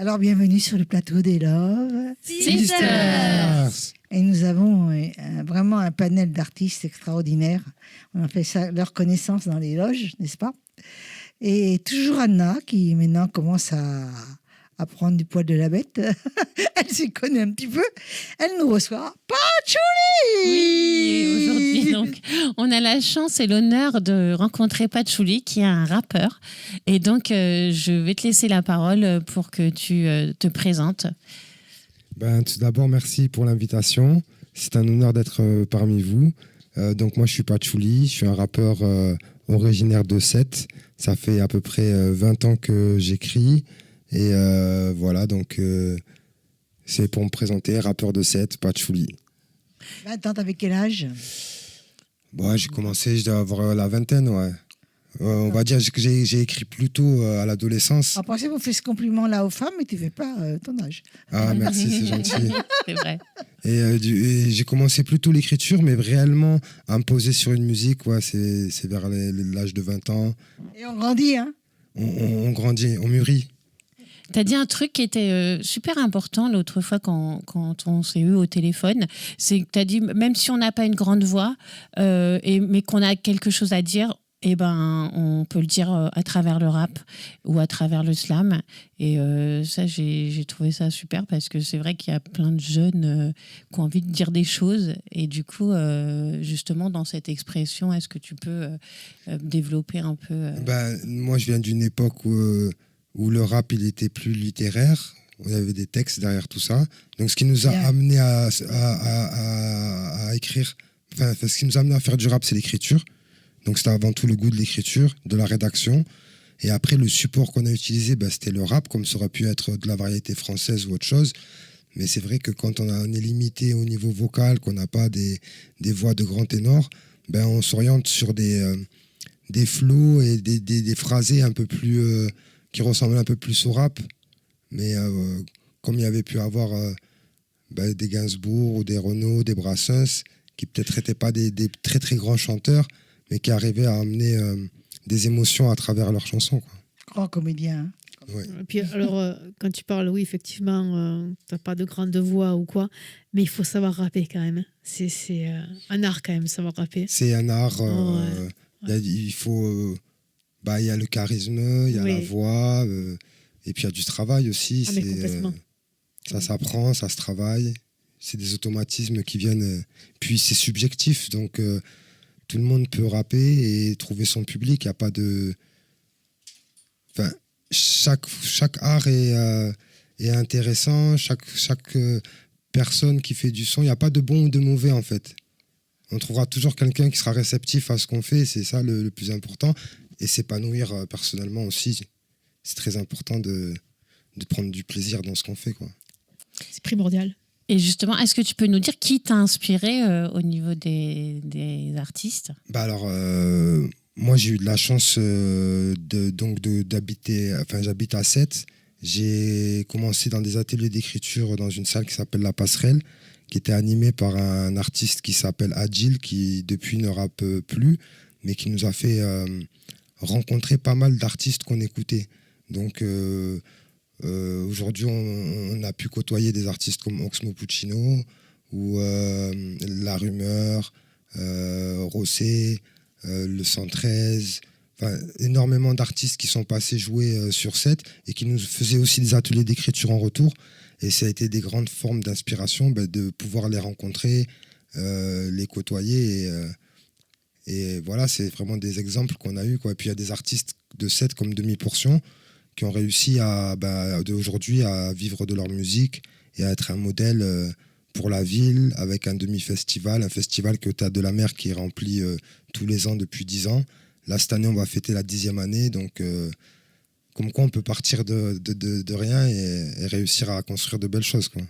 Alors, bienvenue sur le plateau des Love Sisters. Et nous avons vraiment un panel d'artistes extraordinaires. On a fait ça, leur connaissance dans les loges, n'est-ce pas? Et toujours Anna, qui maintenant commence à prendre du poil de la bête. Elle s'y connaît un petit peu. Elle nous reçoit Patchouli. Oui, aujourd'hui, donc, on a la chance et l'honneur de rencontrer Patchouli, qui est un rappeur. Et donc, je vais te laisser la parole pour que tu te présentes. Tout d'abord, merci pour l'invitation. C'est un honneur d'être parmi vous. Donc, moi, je suis Patchouli. Je suis un rappeur originaire de Sète. Ça fait à peu près 20 ans que j'écris. Et voilà, donc c'est pour me présenter, rappeur de Sète, Patchouli. Attends, t'avais quel âge? J'ai commencé, je dois avoir la vingtaine, ouais. On va dire que j'ai écrit plutôt à l'adolescence. En principe, on fait ce compliment-là aux femmes, mais tu ne fais pas ton âge. Ah, merci, c'est gentil. C'est vrai. Et j'ai commencé plutôt l'écriture, mais réellement à me poser sur une musique, ouais, c'est vers l'âge de 20 ans. Et on grandit, hein? On grandit, on mûrit. Tu as dit un truc qui était super important l'autre fois quand on s'est eu au téléphone. C'est que tu as dit, même si on n'a pas une grande voix, mais qu'on a quelque chose à dire, eh ben, on peut le dire à travers le rap ou à travers le slam. Et ça, j'ai trouvé ça super parce que c'est vrai qu'il y a plein de jeunes qui ont envie de dire des choses. Et du coup, justement, dans cette expression, est-ce que tu peux développer un peu Moi, je viens d'une époque où le rap, il était plus littéraire. Il y avait des textes derrière tout ça. Donc, ce qui nous a amené à écrire, ce qui nous a amené à faire du rap, c'est l'écriture. Donc, c'était avant tout le goût de l'écriture, de la rédaction. Et après, le support qu'on a utilisé, c'était le rap, comme ça aurait pu être de la variété française ou autre chose. Mais c'est vrai que quand on est limité au niveau vocal, qu'on n'a pas des voix de grands ténors, on s'oriente sur des flows et des phrasés un peu plus... qui ressemblent un peu plus au rap. Mais comme il y avait pu avoir des Gainsbourg ou des Renaud, des Brassens, qui peut-être n'étaient pas des très très grands chanteurs, mais qui arrivaient à amener des émotions à travers leurs chansons, quoi. Grand comédien. Hein. Ouais. Et puis alors, quand tu parles, oui, effectivement, tu n'as pas de grande voix ou quoi, mais il faut savoir rapper quand même. C'est un art quand même, savoir rapper. C'est un art. Il faut... il y a le charisme, il y a la voix, et puis il y a du travail aussi. Ah, mais complètement. Ça s'apprend, ça se travaille. C'est des automatismes qui viennent... Puis c'est subjectif, donc tout le monde peut rapper et trouver son public. Il n'y a pas de... Enfin, chaque art est intéressant, chaque personne qui fait du son, il n'y a pas de bon ou de mauvais, en fait. On trouvera toujours quelqu'un qui sera réceptif à ce qu'on fait, c'est ça le plus important. Et s'épanouir personnellement aussi. C'est très important de prendre du plaisir dans ce qu'on fait, quoi. C'est primordial. Et justement, est-ce que tu peux nous dire qui t'a inspiré au niveau des artistes? Moi, j'ai eu de la chance d'habiter... j'habite à Sète. J'ai commencé dans des ateliers d'écriture dans une salle qui s'appelle La Passerelle, qui était animée par un artiste qui s'appelle Adjil, qui depuis ne rappe plus, mais qui nous a fait... rencontrer pas mal d'artistes qu'on écoutait. Donc aujourd'hui, on a pu côtoyer des artistes comme Oxmo Puccino ou La Rumeur, Rossé, le 113, énormément d'artistes qui sont passés jouer sur Sète et qui nous faisaient aussi des ateliers d'écriture en retour. Et ça a été des grandes formes d'inspiration de pouvoir les rencontrer, les côtoyer et voilà, c'est vraiment des exemples qu'on a eus, quoi. Et puis il y a des artistes de Sète comme Demi-Portion qui ont réussi aujourd'hui à vivre de leur musique et à être un modèle pour la ville avec un demi-festival, un festival que tu as de la mer qui est rempli tous les ans depuis 10 ans. Là, cette année, on va fêter la 10e année, donc comme quoi on peut partir de rien et réussir à construire de belles choses, quoi.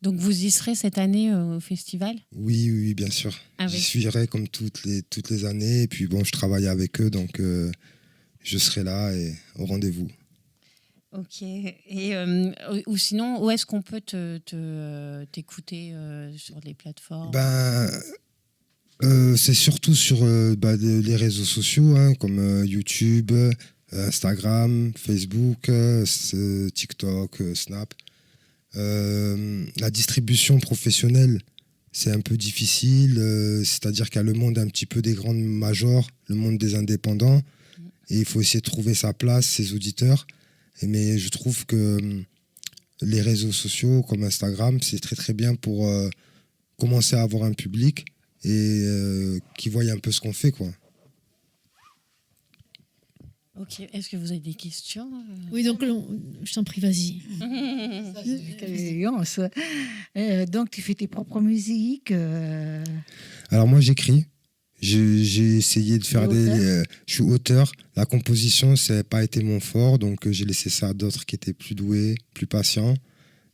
Donc vous y serez cette année au festival? Oui, bien sûr. J'y suivrai comme toutes les années. Et puis bon, je travaille avec eux, donc je serai là et au rendez-vous. Ok. Et ou sinon, où est-ce qu'on peut t'écouter sur les plateformes? C'est surtout sur les réseaux sociaux, hein, comme YouTube, Instagram, Facebook, TikTok, Snap. La distribution professionnelle, c'est un peu difficile. C'est-à-dire qu'il y a le monde un petit peu des grandes majors, le monde des indépendants. Et il faut essayer de trouver sa place, ses auditeurs. Mais je trouve que les réseaux sociaux comme Instagram, c'est très très bien pour commencer à avoir un public et qui voit un peu ce qu'on fait, quoi. Ok, est-ce que vous avez des questions? Oui, donc je t'en prie, vas-y. Quelle élégance. Donc, tu fais tes propres musiques. Alors moi, j'écris. J'ai essayé de faire je suis auteur. La composition, ça n'a pas été mon fort, donc j'ai laissé ça à d'autres qui étaient plus doués, plus patients.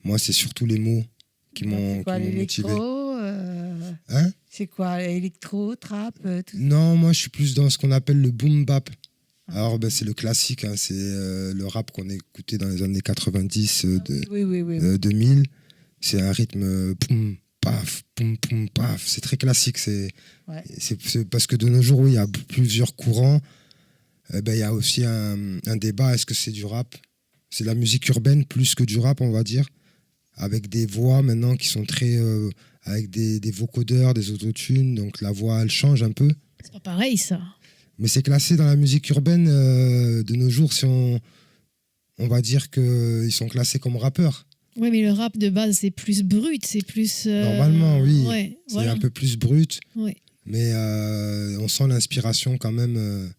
Moi, c'est surtout les mots qui m'ont motivé. Hein? C'est quoi, électro, trap tout... Non, moi, je suis plus dans ce qu'on appelle le boom bap. Alors, c'est le classique, hein, c'est le rap qu'on écoutait dans les années 90, oui. 2000. C'est un rythme poum, paf, poum, poum, paf. C'est très classique. C'est parce que de nos jours, oui, il y a plusieurs courants. Il y a aussi un débat. Est-ce que c'est du rap? C'est de la musique urbaine plus que du rap, on va dire. Avec des voix maintenant qui sont très... avec des vocodeurs, des autotunes. Donc la voix, elle change un peu. C'est pas pareil, ça. Mais c'est classé dans la musique urbaine de nos jours, si on va dire qu'ils sont classés comme rappeurs. Oui, mais le rap de base, c'est plus brut, c'est plus... Normalement, oui. Ouais, c'est un peu plus brut. Ouais. Mais on sent l'inspiration quand même.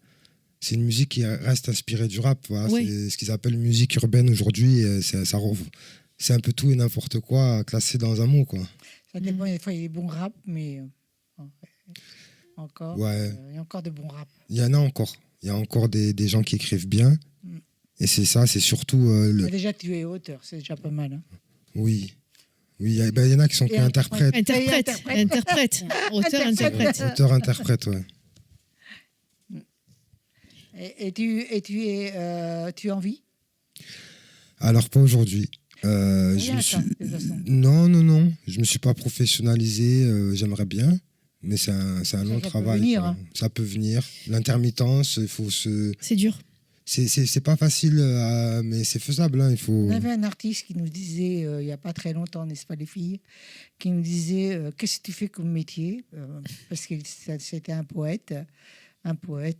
C'est une musique qui reste inspirée du rap. Voilà. Oui. C'est ce qu'ils appellent musique urbaine aujourd'hui. C'est un peu tout et n'importe quoi classé dans un mot, quoi. Ça dépend, des fois, il y a des bons rap, mais... Encore, ouais. Il y a encore de bons rap. Il y en a encore. Il y a encore des gens qui écrivent bien. Et c'est ça, c'est surtout... Déjà, tu es auteur, c'est déjà pas mal. Hein. Oui. Oui, il y en a qui sont interprètes. Interprète. Auteur-interprète. Auteur-interprète, ouais. Et tu en vis? Alors, pas aujourd'hui. Non. Non. Je me suis pas professionnalisé. J'aimerais bien. Mais c'est un long travail. Peut venir, hein. Ça peut venir. L'intermittence, il faut se... C'est dur. C'est pas facile, mais c'est faisable. Hein, il faut... On avait un artiste qui nous disait, il n'y a pas très longtemps, n'est-ce pas les filles, qui nous disait, qu'est-ce que tu fais comme métier? Parce que c'était un poète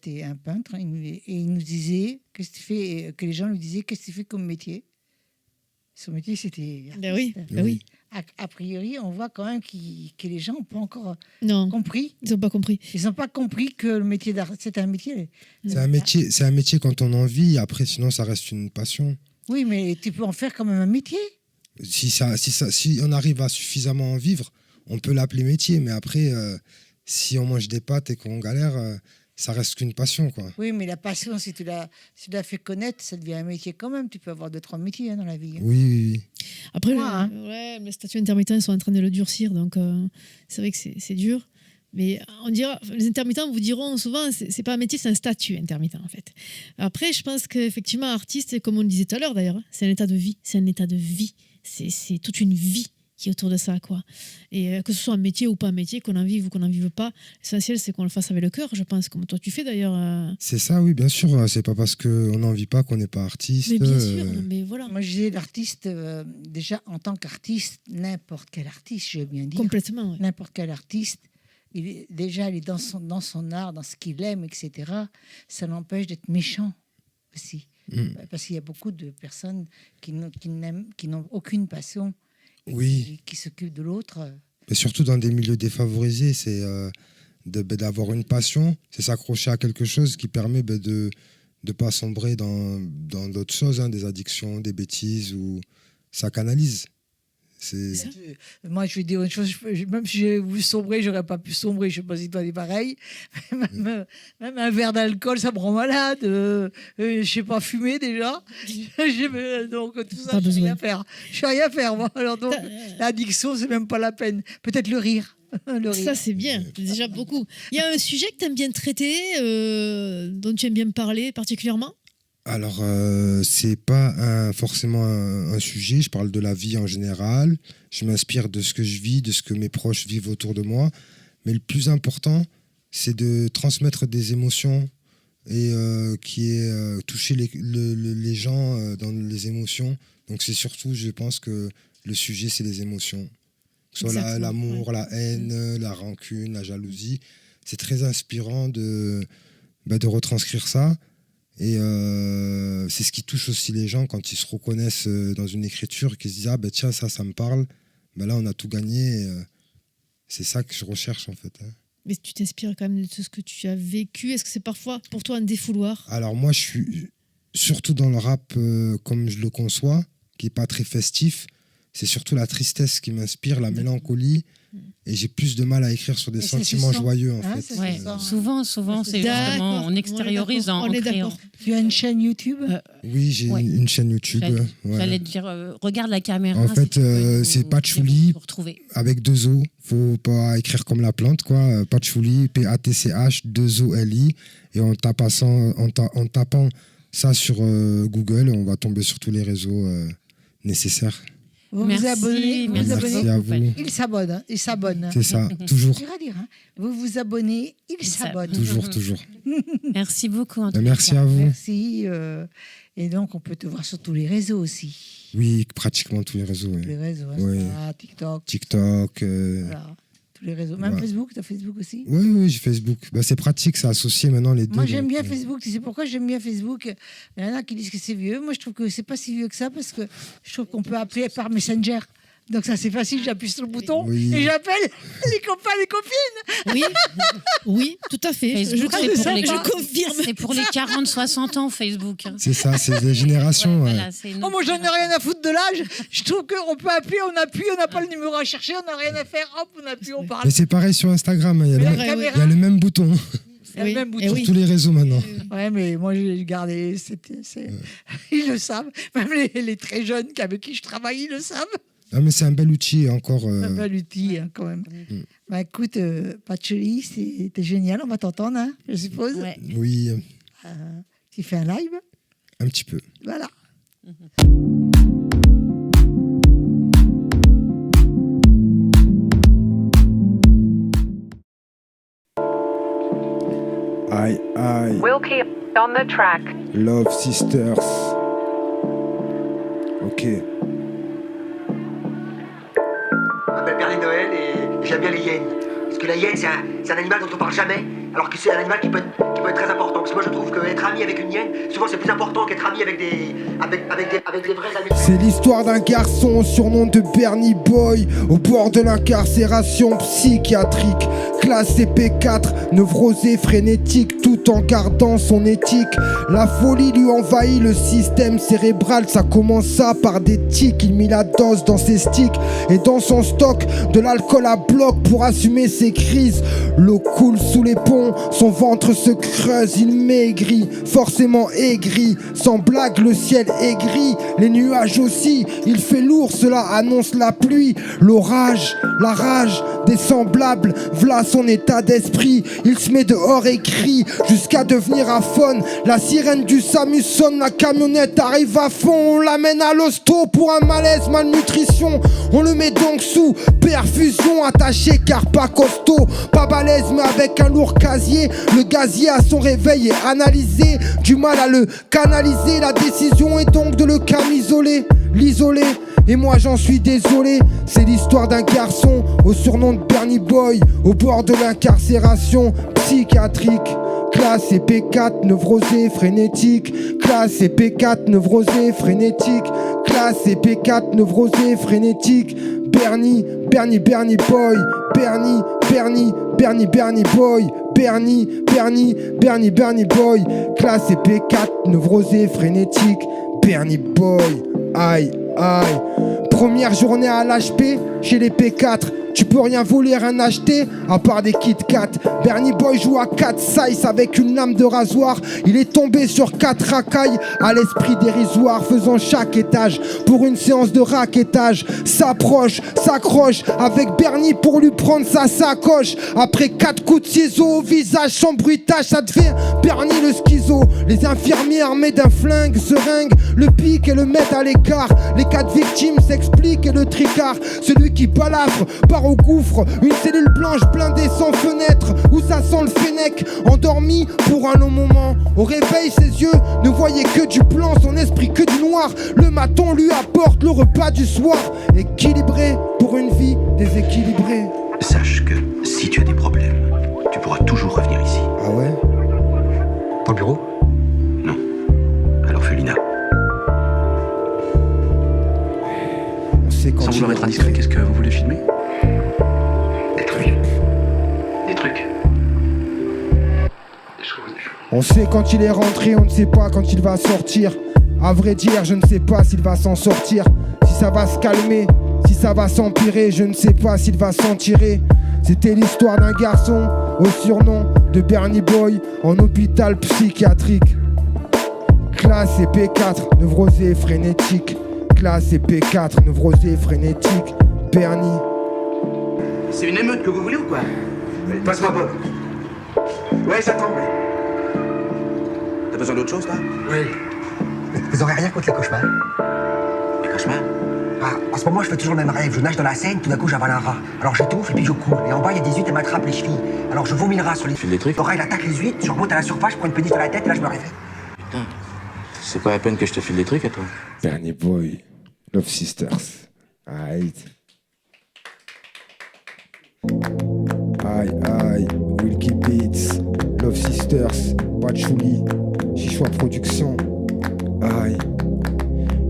et un peintre. Et il nous disait, qu'est-ce que tu fais? Que les gens lui disaient, qu'est-ce que tu fais comme métier? Son métier, c'était... Ben oui. A priori, on voit quand même que les gens n'ont pas encore compris. Ils n'ont pas compris. Ils n'ont pas compris que le métier d'artiste, c'est un métier. C'est un métier quand on en vit. Après, sinon, ça reste une passion. Oui, mais tu peux en faire quand même un métier. Si on arrive à suffisamment en vivre, on peut l'appeler métier. Mais après, si on mange des pâtes et qu'on galère, ça reste qu'une passion, quoi. Oui, mais la passion, si tu l'as fait connaître, ça devient un métier quand même. Tu peux avoir 2-3 métiers dans la vie. Hein. Oui. Après, les statuts intermittents sont en train de le durcir, donc c'est vrai que c'est dur. Mais on dira, les intermittents vous diront souvent, c'est pas un métier, c'est un statut intermittent en fait. Après, je pense qu'effectivement, artiste, comme on le disait tout à l'heure d'ailleurs, c'est un état de vie. C'est un état de vie. C'est toute une vie qui est autour de ça, quoi. Et que ce soit un métier ou pas un métier, qu'on en vive ou qu'on n'en vive pas, l'essentiel c'est qu'on le fasse avec le cœur, je pense, comme toi tu fais d'ailleurs. C'est ça, oui, bien sûr. C'est pas parce qu'on n'en vit pas qu'on n'est pas artiste. Mais bien sûr, mais voilà. Moi je disais l'artiste, déjà en tant qu'artiste, n'importe quel artiste, je veux bien dire. Complètement, oui. N'importe quel artiste, il est dans son art, dans ce qu'il aime, etc. Ça l'empêche d'être méchant aussi. Parce qu'il y a beaucoup de personnes qui n'ont aucune passion. Oui. Qui s'occupe de l'autre. Mais surtout dans des milieux défavorisés, c'est d'avoir une passion, c'est s'accrocher à quelque chose qui permet de ne pas sombrer dans d'autres choses, hein, des addictions, des bêtises, ou ça canalise. Moi, je vais dire une chose, même si j'ai voulu sombrer, j'aurais pas pu sombrer, je ne sais pas si toi, c'est pareil. Même un verre d'alcool, ça me rend malade. Je ne sais pas fumer déjà. Donc, tout ça, je ne sais rien faire. Moi. Alors, donc, l'addiction, ce n'est même pas la peine. Peut-être le rire. Ça, c'est bien, c'est déjà beaucoup. Il y a un sujet que tu aimes bien traiter, dont tu aimes bien parler particulièrement? Alors, c'est pas forcément un sujet. Je parle de la vie en général. Je m'inspire de ce que je vis, de ce que mes proches vivent autour de moi. Mais le plus important, c'est de transmettre des émotions et qui est toucher les gens dans les émotions. Donc c'est surtout, je pense que le sujet, c'est les émotions. Que ce soit l'amour, la haine, la rancune, la jalousie. C'est très inspirant de retranscrire ça. Et c'est ce qui touche aussi les gens quand ils se reconnaissent dans une écriture, qu'ils se disent « Ah ben tiens, ça me parle. » Ben là, on a tout gagné. C'est ça que je recherche en fait. Mais tu t'inspires quand même de tout ce que tu as vécu. Est-ce que c'est parfois pour toi un défouloir ? Alors moi, je suis surtout dans le rap comme je le conçois, qui n'est pas très festif. C'est surtout la tristesse qui m'inspire, la mélancolie. Et j'ai plus de mal à écrire sur des sentiments joyeux, en fait. Ouais. Souvent, c'est justement, on extériorise en créant. Tu as une chaîne YouTube ? Oui, j'ai une chaîne YouTube. J'allais te dire, regarde la caméra. En fait, c'est Patchouli avec 2 O. Faut pas écrire comme la plante, quoi. Patchouli, P-A-T-C-H, 2 O-L-I. Et en tapant ça sur Google, on va tomber sur tous les réseaux nécessaires. Vous vous abonnez. Merci à vous. Il s'abonne. C'est ça, toujours. C'est dur à dire. Vous vous abonnez, il s'abonne. Toujours. Merci beaucoup. Merci à vous. Merci. Et donc, on peut te voir sur tous les réseaux aussi. Oui, pratiquement tous les réseaux. Tous les réseaux, TikTok. Voilà. Tous les réseaux. Même Facebook, tu as Facebook aussi ? Oui, j'ai Facebook. C'est pratique, c'est associé maintenant les deux. Moi, j'aime bien Facebook. Tu sais pourquoi j'aime bien Facebook ? Il y en a qui disent que c'est vieux. Moi, je trouve que c'est pas si vieux que ça parce que je trouve qu'on peut appeler par Messenger. Donc ça, c'est facile. J'appuie sur le bouton et j'appelle les copains, les copines. Oui, tout à fait. Facebook, je confirme. C'est pour les 40-60 ans, Facebook. C'est ça, c'est des générations. Voilà, moi, j'en ai rien à foutre de l'âge. Je trouve qu'on peut appeler, on appuie, on n'a pas le numéro à chercher, on n'a rien à faire. Hop, on appuie, on parle. Mais c'est pareil sur Instagram. Il y a le même bouton. Sur tous les réseaux maintenant. Ouais, mais moi j'ai gardé. Ils le savent. Même les très jeunes avec qui je travaille, ils le savent. Ah, mais c'est un bel outil encore. Un bel outil quand même. Écoute, Patchouli, c'était génial. On va t'entendre, je suppose. Ouais. Oui. Tu fais un live ? Un petit peu. Voilà. Aïe. We'll keep on the track. Love Sisters. Ok. Je m'appelle Berlin Noël et j'aime bien les hyènes. Parce que la hyène, c'est un animal dont on parle jamais, alors que c'est un animal qui peut être très important. Parce que moi, je trouve qu'être ami avec une hyène, souvent, c'est plus important qu'être ami avec des vrais amis. C'est l'histoire d'un garçon au surnom de Bernie Boy, au bord de l'incarcération psychiatrique. Classé P4, névrosé, frénétique, tout en gardant son éthique. La folie lui envahit le système cérébral. Ça commença par des tics. Il mit la dose dans ses sticks et dans son stock de l'alcool à bloc pour assumer ses crises. L'eau coule sous les ponts, son ventre se creuse, il maigrit, forcément aigri. Sans blague, le ciel est gris, les nuages aussi. Il fait lourd, cela annonce la pluie, l'orage, la rage des semblables. V'là son état d'esprit, il se met dehors et crie jusqu'à devenir aphone. La sirène du SAMU sonne, la camionnette arrive à fond. On l'amène à l'hosto pour un malaise, malnutrition. On le met donc sous perfusion, attaché car pas costaud, pas balèze mais avec un lourd casier. Le gazier à son réveil est analysé, du mal à le canaliser. La décision est donc de le camisoler, l'isoler. Et moi j'en suis désolé, c'est l'histoire d'un garçon au surnom de Bernie Boy, au bord de l'incarcération psychiatrique. Classe et P4, névrosé, frénétique. Classe et P4, névrosé, frénétique. Classe et P4, névrosé, frénétique. Bernie Boy. Bernie Boy. Bernie Boy. Classe et P4, névrosé, frénétique. Bernie Boy. Aïe. Première journée à l'HP, chez les P4. Tu peux rien voler, rien acheter, à part des Kit Kat. Bernie Boy joue à 4 size avec une lame de rasoir. Il est tombé sur 4 racailles, à l'esprit dérisoire, faisant chaque étage pour une séance de raquettage. S'approche, s'accroche avec Bernie pour lui prendre sa sacoche. Après 4 coups de ciseaux au visage, sans bruitage, ça devient Bernie le schizo. Les infirmiers armés d'un flingue, seringue, le piquent et le mettent à l'écart. Les 4 victimes s'expliquent et le tricard, celui qui balafre part au gouffre, une cellule blanche blindée sans fenêtre, où ça sent le fennec, endormi pour un long moment. Au réveil, ses yeux ne voyaient que du blanc, son esprit que du noir. Le maton lui apporte le repas du soir, équilibré pour une vie déséquilibrée. Sache que si tu as des problèmes, tu pourras toujours revenir ici. Ah ouais? Dans le bureau? Non. Alors Felina. On sait quand Sans il vouloir est être indiscret, qu'est-ce que vous voulez filmer? Des trucs. Des trucs. On sait quand il est rentré, on ne sait pas quand il va sortir. À vrai dire, je ne sais pas s'il va s'en sortir, si ça va se calmer, si ça va s'empirer, je ne sais pas s'il va s'en tirer. C'était l'histoire d'un garçon au surnom de Bernie Boy en hôpital psychiatrique. Classe et P4, neurosé frénétique. Classe et P4, neurosé frénétique. Bernie. C'est une émeute que vous voulez ou quoi? Passe-moi Bob. Ouais, j'attends, ouais. T'as besoin d'autre chose, là? Oui. Vous aurez rien contre les cauchemars? Les cauchemars? Ah, en ce moment, je fais toujours le même rêve. Je nage dans la Seine, tout d'un coup, j'avale un rat. Alors j'étouffe et puis je coule. Et en bas, il y a des huîtres et m'attrape les chevilles. Alors je vomis le rat sur les... Tu fais des trucs? L'oreille attaque les huîtres, je remonte à la surface, je prends une péniche dans la tête et là, je me réveille. Putain. C'est pas la peine que je te file des trucs à toi? Bernie Boy, Love Sisters. Aïe. Aïe, aïe, Wilkie Beats, Love Sisters, Patchouli, Chichoua Production. Aïe.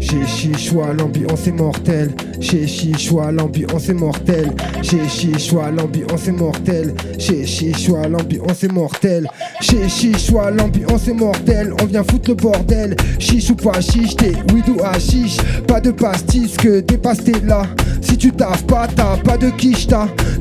Chez Chichoua, l'ambiance est mortelle. Chez Chichoua, l'ambiance est mortelle. Chez Chichoua, l'ambiance est mortelle. Chez Chichoua, l'ambiance est mortelle. Chez Chichoua, l'ambiance est mortelle. On vient foutre le bordel. Chiche ou pas chiche, t'es weed ou hashish. Pas de pastis que des pastés là. Si tu taffes pas, t'as pas de quiche,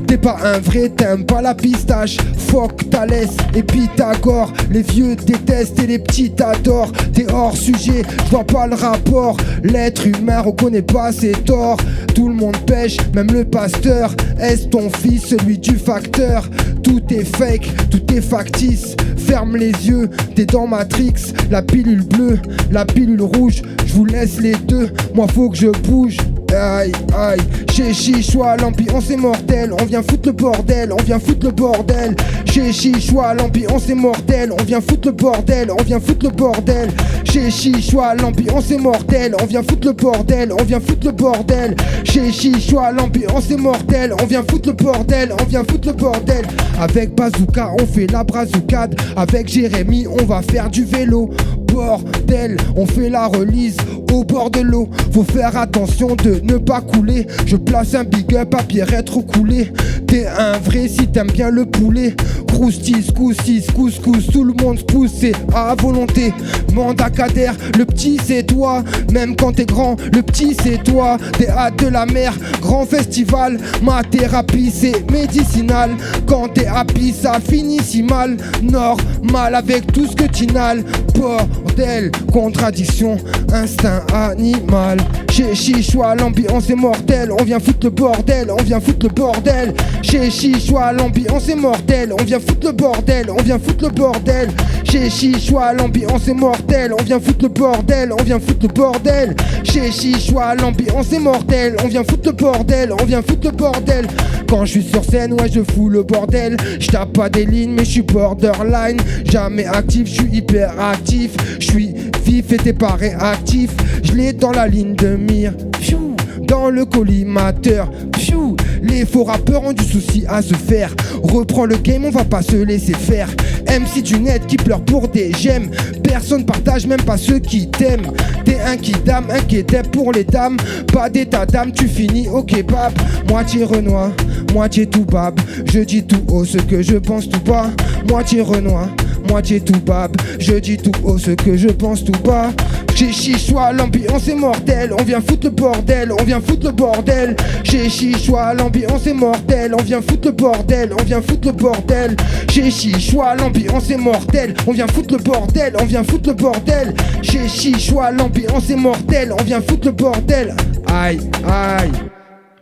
t'es pas un vrai, t'aimes pas la pistache. Fuck Thalès et Pythagore. Les vieux détestent et les petits t'adorent. T'es hors sujet, j'vois pas le rapport. L'être humain reconnaît pas ses torts. Tout le monde pêche, même le pasteur. Est-ce ton fils, celui du facteur? Tout est fake, tout est factice. Ferme les yeux, t'es dans Matrix. La pilule bleue, la pilule rouge. Je vous laisse les deux, moi faut que je bouge. Aïe, aïe, chez Chichoua, l'ambiance est mortelle. On vient foutre le bordel, on vient foutre le bordel. Chez Chichoua, l'ambiance est mortelle. On vient foutre le bordel, on vient foutre le bordel. Chez Chichoua, l'ambiance est mortelle. On vient foutre le bordel, on vient foutre le bordel. Chez Chichoua, l'ambiance est mortelle. On vient foutre le bordel, on vient foutre le bordel. Avec Bazooka, on fait la brazoukade. Avec Jérémy, on va faire du vélo. Bordel, on fait la release au bord de l'eau. Faut faire attention de ne pas couler. Je place un big up à Pierrette recoulé. T'es un vrai si t'aimes bien le poulet. Croustis, coussis, couscous, tout le monde se pousse, c'est à volonté. Mandat Kader, le petit c'est toi. Même quand t'es grand, le petit c'est toi. T'es hâte de la mer, grand festival. Ma thérapie c'est médicinal. Quand t'es happy, ça finit si mal. Normal avec tout ce que t'inhales. Bordel, contradiction, instinct animal. Chez Chichoua, l'ambiance est mortelle. On vient foutre le bordel, on vient foutre le bordel. Chez Chichoua, l'ambiance est mortelle. On vient foutre le bordel, on vient foutre le bordel. Chez Chichoua, l'ambiance est mortelle. On vient foutre le bordel, on vient foutre le bordel. Chez Chichoua, l'ambiance est mortelle. On vient foutre le bordel, on vient foutre le bordel. Quand je suis sur scène, ouais, je fous le bordel. Je tape pas des lignes, mais je suis borderline. Jamais actif, je suis hyper actif. Je suis vif et t'es pas réactif. Je l'ai dans la ligne de mire. Pfiou, dans le collimateur. Pfiou, les faux rappeurs ont du souci à se faire. Reprends le game, on va pas se laisser faire. MC du net qui pleure pour des gemmes. Personne partage, même pas ceux qui t'aiment. T'es un kidam, un kédep pour les dames. Pas d'état d'âme, tu finis au kebab. Moitié Renoir, moitié tout bab. Je dis tout haut ce que je pense tout bas. Moitié Renoir, moitié tout bab. Je dis tout haut ce que je pense tout bas. Chez Chichoua, l'ambiance est mortelle. On vient foutre le bordel, on vient foutre le bordel. Chez Chichoua, l'ambiance est mortelle. On vient foutre le bordel, on vient foutre le bordel. Chez Chichoua, l'ambiance est mortelle. On vient foutre le bordel, on vient foutre le bordel. Chez Chichoua, l'ambiance est mortelle. On vient foutre le bordel. Aïe, aïe.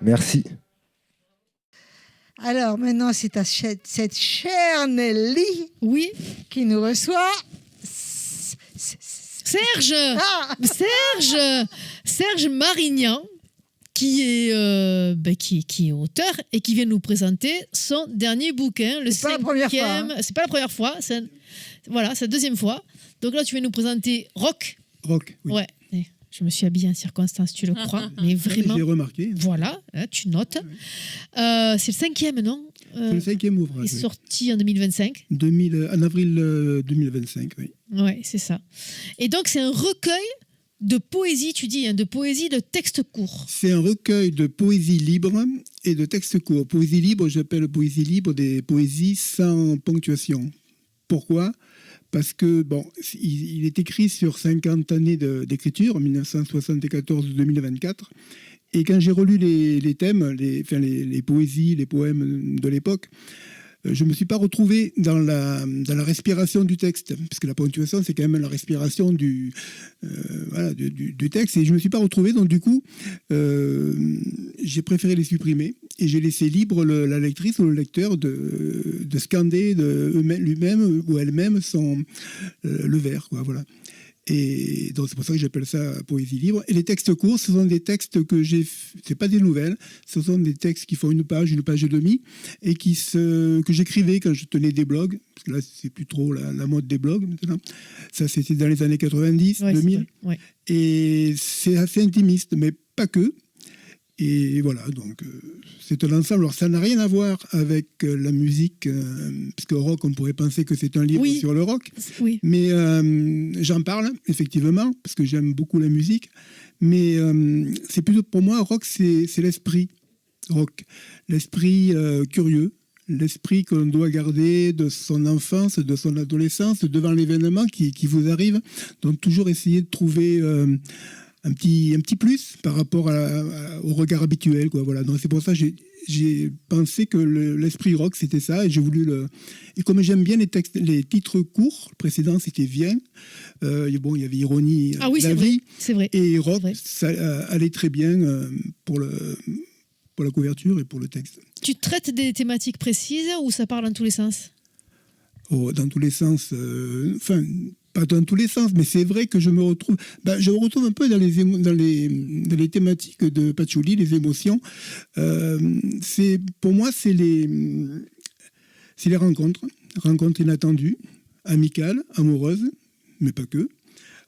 Merci. Alors maintenant, c'est cette chère Nelly, Oui, qui nous reçoit. Serge Ah Serge Marignan, qui est auteur et qui vient nous présenter son dernier bouquin, le C'est pas la première fois, hein. C'est pas la première fois, c'est la deuxième fois. Donc là, tu viens nous présenter Rock. Rock, oui. Ouais. Et je me suis habillée en circonstance, tu le crois, mais vraiment. J'ai remarqué. Voilà, hein, tu notes. C'est le 5e, non C'est le 5e Il ouvrage. est sorti en 2025. En avril 2025, oui. Ouais, c'est ça. Et donc, c'est un recueil de poésie, tu dis, hein, de poésie de textes courts. C'est un recueil de poésie libre et de textes courts. Poésie libre, j'appelle poésie libre des poésies sans ponctuation. Pourquoi ? Parce que, il est écrit sur 50 années d'écriture, 1974-2024. Et quand j'ai relu les thèmes, les poésies, les poèmes de l'époque, je ne me suis pas retrouvé dans la respiration du texte, parce que la ponctuation, c'est quand même la respiration du texte, et je ne me suis pas retrouvé, donc du coup, j'ai préféré les supprimer, et j'ai laissé libre la lectrice ou le lecteur de scander lui-même ou elle-même le vers, quoi, voilà. Et donc c'est pour ça que j'appelle ça poésie libre. Et les textes courts, ce sont des textes c'est pas des nouvelles, ce sont des textes qui font une page et demie, et que j'écrivais quand je tenais des blogs, parce que là c'est plus trop la mode des blogs maintenant. Ça c'était dans les années 90, 2000. Ouais. Et c'est assez intimiste, mais pas que. Et voilà, donc c'est un ensemble. Alors ça n'a rien à voir avec la musique, parce que rock, on pourrait penser que c'est un livre sur le rock. Oui. Mais j'en parle, effectivement, parce que j'aime beaucoup la musique. Mais c'est plutôt, pour moi, rock, c'est l'esprit. Rock. L'esprit curieux. L'esprit que l'on doit garder de son enfance, de son adolescence, devant l'événement qui vous arrive. Donc toujours essayer de trouver un petit plus par rapport au regard habituel, quoi. Voilà. Donc c'est pour ça que j'ai pensé que l'esprit rock c'était ça, et j'ai voulu et comme j'aime bien les titres courts, le précédent c'était Viens, il y avait Ironie, la vie, c'est vrai. Et rock ça allait très bien pour la couverture et pour le texte. Tu traites des thématiques précises ou ça parle dans tous les sens? Dans tous les sens, pas dans tous les sens, mais c'est vrai que je me retrouve un peu dans les thématiques de Patchouli, les émotions. Pour moi, c'est les rencontres inattendues, amicales, amoureuses, mais pas que.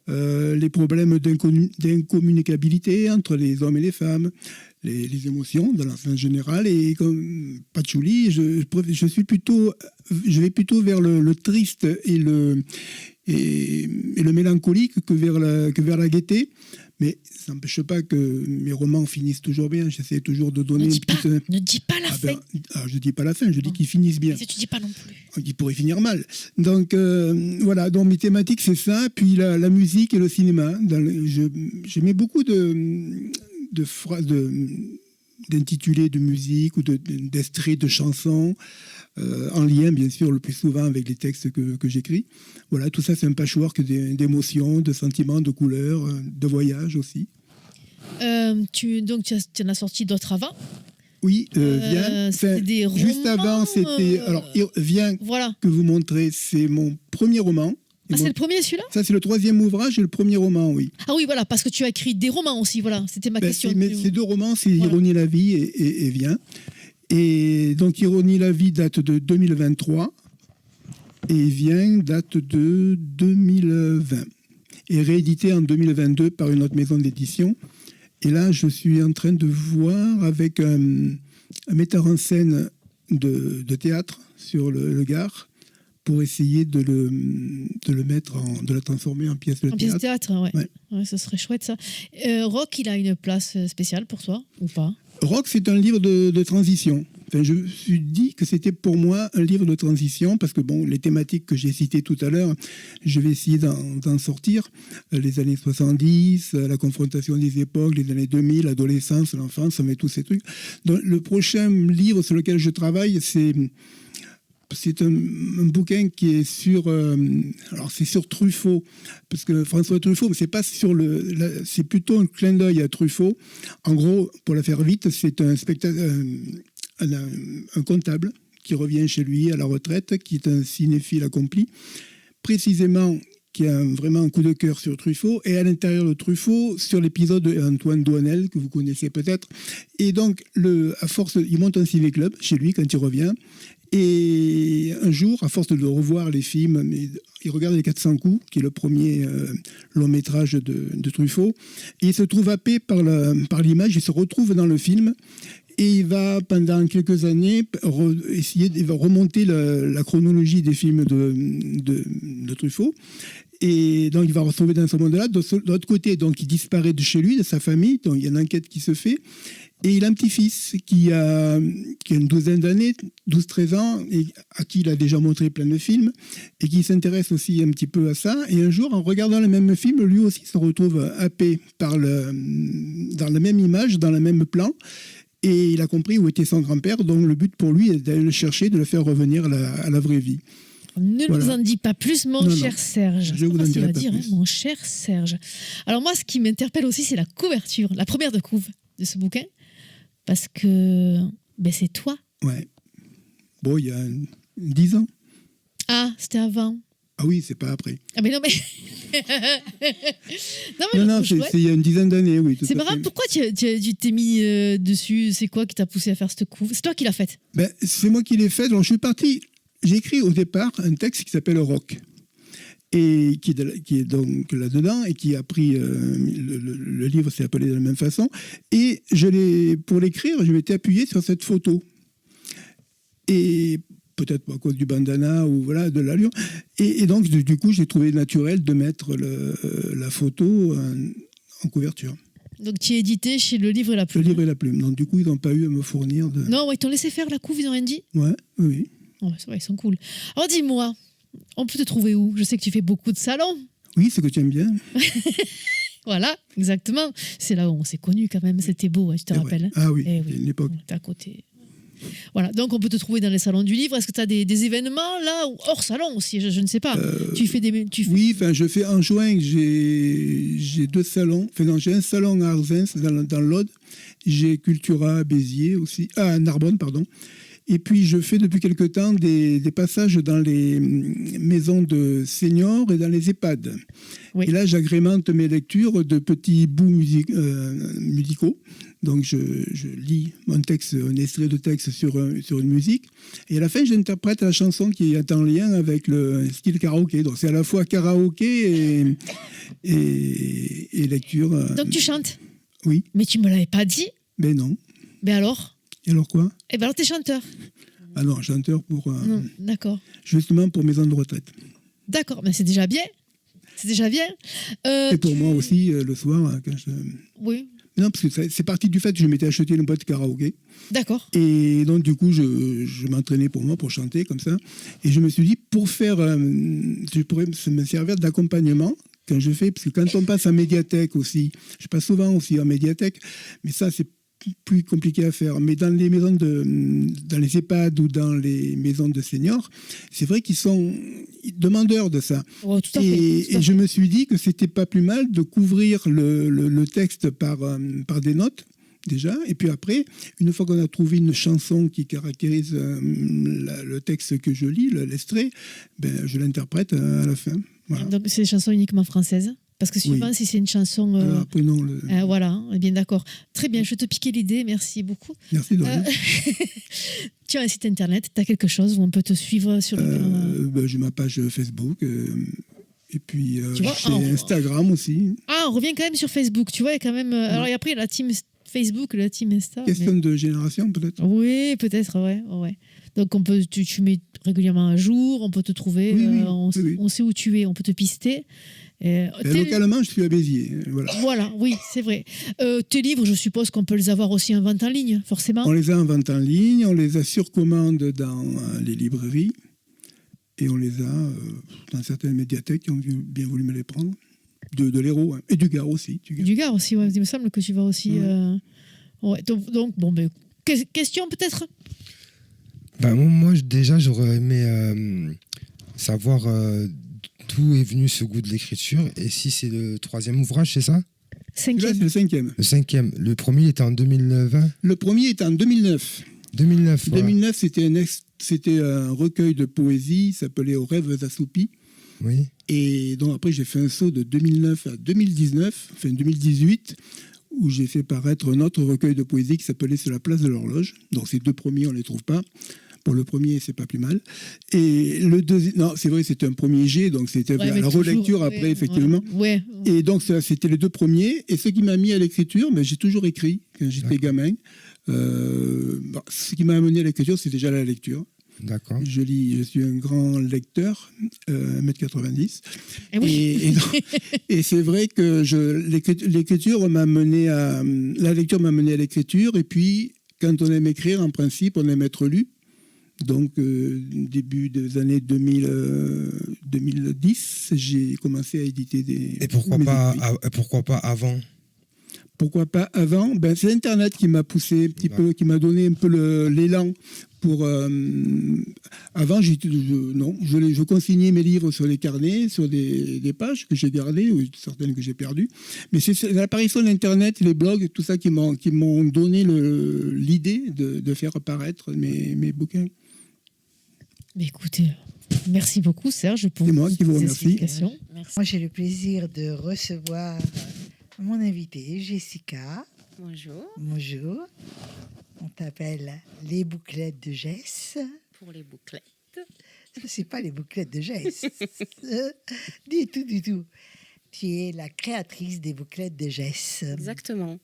Les problèmes d'incommunicabilité entre les hommes et les femmes, les émotions dans l'ensemble général. Et comme Patchouli, je vais plutôt vers le triste et le mélancolique que vers la gaieté. Mais ça n'empêche pas que mes romans finissent toujours bien. J'essaie toujours de donner Ne dis pas la fin. Je ne dis pas la fin, je dis qu'ils finissent bien. Mais tu ne dis pas non plus. Ils pourraient finir mal. Donc voilà, donc mes thématiques c'est ça. Puis la musique et le cinéma. J'aimais beaucoup d'intitulés de musique ou d'extraits de chansons, en lien bien sûr le plus souvent avec les textes que j'écris. Voilà, tout ça c'est un patchwork d'émotions, de sentiments, de couleurs, de voyages aussi. Tu en as sorti d'autres avant? Oui, Viens. Des romans, juste avant, c'était... Alors, Viens, voilà. Que vous montrez, c'est mon premier roman. C'est le premier, celui-là? Ça, c'est le 3e ouvrage et le premier roman, oui. Ah oui, voilà, parce que tu as écrit des romans aussi, voilà, c'était ma question. Ces 2 romans, c'est Ironie la vie et Viens. Et donc, Ironie la vie date de 2023 et Viens date de 2020. Et réédité en 2022 par une autre maison d'édition. Et là, je suis en train de voir avec un metteur en scène de théâtre sur le Gard, pour essayer de la transformer en pièce de théâtre. En pièce de théâtre, ouais, ça serait chouette ça. Rock, il a une place spéciale pour toi ou pas? Rock, c'est un livre de transition. Enfin, je me suis dit que c'était pour moi un livre de transition parce que les thématiques que j'ai citées tout à l'heure, je vais essayer d'en sortir. Les années 70, la confrontation des époques, les années 2000, l'adolescence, l'enfance, mais tous ces trucs. Donc, le prochain livre sur lequel je travaille, c'est un bouquin qui est sur... alors, c'est sur Truffaut, parce que François Truffaut, c'est plutôt un clin d'œil à Truffaut. En gros, pour la faire vite, c'est un comptable qui revient chez lui à la retraite, qui est un cinéphile accompli. Précisément, qui a vraiment un coup de cœur sur Truffaut, et à l'intérieur de Truffaut, sur l'épisode d'Antoine Doinel, que vous connaissez peut-être. Et donc, à force, il monte un ciné club chez lui quand il revient. Et un jour, à force de le revoir les films, il regarde Les 400 coups, qui est le premier long métrage de Truffaut, et il se trouve happé par l'image, il se retrouve dans le film, et il va, pendant quelques années, il va remonter la chronologie des films de Truffaut. Et donc, il va retrouver dans ce monde-là. De l'autre côté, donc, il disparaît de chez lui, de sa famille. Donc, il y a une enquête qui se fait. Et il a un petit-fils qui a une douzaine d'années, 12-13 ans, et à qui il a déjà montré plein de films, et qui s'intéresse aussi un petit peu à ça. Et un jour, en regardant le même film, lui aussi se retrouve happé dans la même image, dans le même plan. Et il a compris où était son grand-père. Donc, le but pour lui est d'aller le chercher, de le faire revenir à la vraie vie. Ne nous en dis pas plus, mon cher Serge. Je vous en dirai pas dire, plus. mon cher Serge. Alors moi, ce qui m'interpelle aussi, c'est la couverture, la première de couve de ce bouquin, parce que c'est toi. Ouais. Bon, il y a 10 ans. Ah, c'était avant. Ah oui, c'est pas après. Ah mais non, mais... non, c'est il y a une dizaine d'années, oui. C'est marrant, pourquoi tu t'es mis dessus? C'est quoi qui t'a poussé à faire cette couve? C'est toi qui l'as faite? C'est moi qui l'ai faite. Donc, je suis parti... J'ai écrit au départ un texte qui s'appelle Rock, et qui est donc là-dedans, et qui a pris le livre s'est appelé de la même façon. Et pour l'écrire, je m'étais appuyé sur cette photo. Et peut-être à cause du bandana ou voilà, de l'allure. Et donc, du coup, j'ai trouvé naturel de mettre la photo en couverture. Donc, tu es édité chez Le Livre et la Plume. Le Livre et la Plume. Donc, du coup, ils n'ont pas eu à me fournir de... Non, ouais, ils t'ont laissé faire la couve, ils n'ont rien dit? Ouais, oui. Oh, c'est vrai, ils sont cool. Alors dis-moi, on peut te trouver où? Je sais que tu fais beaucoup de salons. Oui, c'est que tu aimes bien. Voilà, exactement. C'est là où on s'est connus quand même. C'était beau, tu te rappelles? Ouais. Ah oui, oui. une époque. T'es à côté. Voilà, donc on peut te trouver dans les salons du livre. Est-ce que tu as des événements là, ou hors salon aussi? Je ne sais pas. Oui, je fais en juin, j'ai 2 salons. Enfin, non, j'ai un salon à Arzens, dans l'Aude. J'ai Cultura à Béziers aussi, à Narbonne, pardon. Et puis, je fais depuis quelque temps des passages dans les maisons de seniors et dans les EHPAD. Oui. Et là, j'agrémente mes lectures de petits bouts musicaux. Donc, je lis un extrait de texte sur une musique. Et à la fin, j'interprète la chanson qui est en lien avec le style karaoké. Donc, c'est à la fois karaoké et lecture. Donc, tu chantes? Oui. Mais tu ne me l'avais pas dit? Ben non. Ben alors? Et alors quoi? Eh bien alors, t'es chanteur. Ah non, chanteur pour... Non, d'accord. Justement pour maison de retraite. D'accord, mais c'est déjà bien. C'est déjà bien. Et pour moi aussi, le soir, quand je... Oui. Non, parce que c'est parti du fait que je m'étais acheté une boîte karaoké. D'accord. Et donc, du coup, je m'entraînais pour moi, pour chanter comme ça. Et je me suis dit, pour faire... je pourrais me servir d'accompagnement quand je fais... Parce que quand on passe en médiathèque aussi, je passe souvent aussi en médiathèque, mais ça, c'est plus compliqué à faire. Mais dans les maisons dans les EHPAD ou dans les maisons de seniors, c'est vrai qu'ils sont demandeurs de ça. Oh, tout à fait. Et je me suis dit que c'était pas plus mal de couvrir le texte par des notes, déjà. Et puis après, une fois qu'on a trouvé une chanson qui caractérise le texte que je lis, l'extrait, je l'interprète à la fin. Voilà. Donc c'est des chansons uniquement françaises? Parce que suivant, oui. Si c'est une chanson... après, non, voilà, bien d'accord. Très bien, je te piquais l'idée, merci beaucoup. Merci de rien. Tu as un site internet, tu as quelque chose où on peut te suivre sur le... J'ai ma page Facebook, et puis j'ai Instagram aussi. Ah, on revient quand même sur Facebook, tu vois, il y a quand même... Alors et après, la team Facebook, la team Insta... Question de génération, peut-être? Oui, peut-être, ouais. Donc tu mets régulièrement un jour, on peut te trouver, oui. On sait où tu es, on peut te pister. Localement, je suis à Béziers. Voilà, oui, c'est vrai. Tes livres, je suppose qu'on peut les avoir aussi en vente en ligne, forcément. On les a en vente en ligne, on les a sur commande dans les librairies et on les a dans certaines médiathèques qui ont bien voulu me les prendre. De l'Hérault, hein. Et du Gard aussi. Du Gard aussi, ouais. Il me semble que tu vas aussi... Ouais. Donc, bon, question peut-être? Moi, déjà, j'aurais aimé savoir... D'où est venu ce goût de l'écriture? Et si c'est le 3e ouvrage, c'est ça? 5e. Là, c'est le 5e. Le 5e. Le premier était en 2020? Le premier était en 2009. 2009, voilà. 2009, c'était un recueil de poésie, s'appelait Aux rêves assoupis. Oui. Et donc après, j'ai fait un saut de 2009 à 2019, enfin 2018, où j'ai fait paraître un autre recueil de poésie qui s'appelait C'est la place de l'horloge. Donc ces deux premiers, on ne les trouve pas. Pour le premier, c'est pas plus mal. Et le deuxième, non, c'est vrai, c'était un premier jet, donc c'était Ouais, la relecture après, effectivement. Ouais. Et donc, c'était les deux premiers. Et ce qui m'a mis à l'écriture, j'ai toujours écrit quand j'étais gamin. Ce qui m'a amené à l'écriture, c'est déjà la lecture. D'accord. Je suis un grand lecteur, 1m90. Oui. Et c'est vrai que l'écriture m'a mené à... La lecture m'a mené à l'écriture. Et puis, quand on aime écrire, en principe, on aime être lu. Donc, début des années 2010, j'ai commencé à éditer des... Et pourquoi pas avant? Pourquoi pas avant? C'est Internet qui m'a poussé un petit peu, qui m'a donné un peu l'élan pour... Avant, je consignais mes livres sur les carnets, sur des pages que j'ai gardées, ou certaines que j'ai perdues. Mais c'est l'apparition d'Internet, les blogs, tout ça qui m'ont donné l'idée de faire apparaître mes bouquins. Mais écoutez, merci beaucoup Serge pour C'est moi qui vous ces remercie. explications. Moi, j'ai le plaisir de recevoir mon invité, Jessica. Bonjour. Bonjour. On t'appelle les bouclettes de Jess. Pour les bouclettes. C'est pas les bouclettes de Jess. Du tout, du tout. Tu es la créatrice des bouclettes de Jess. Exactement.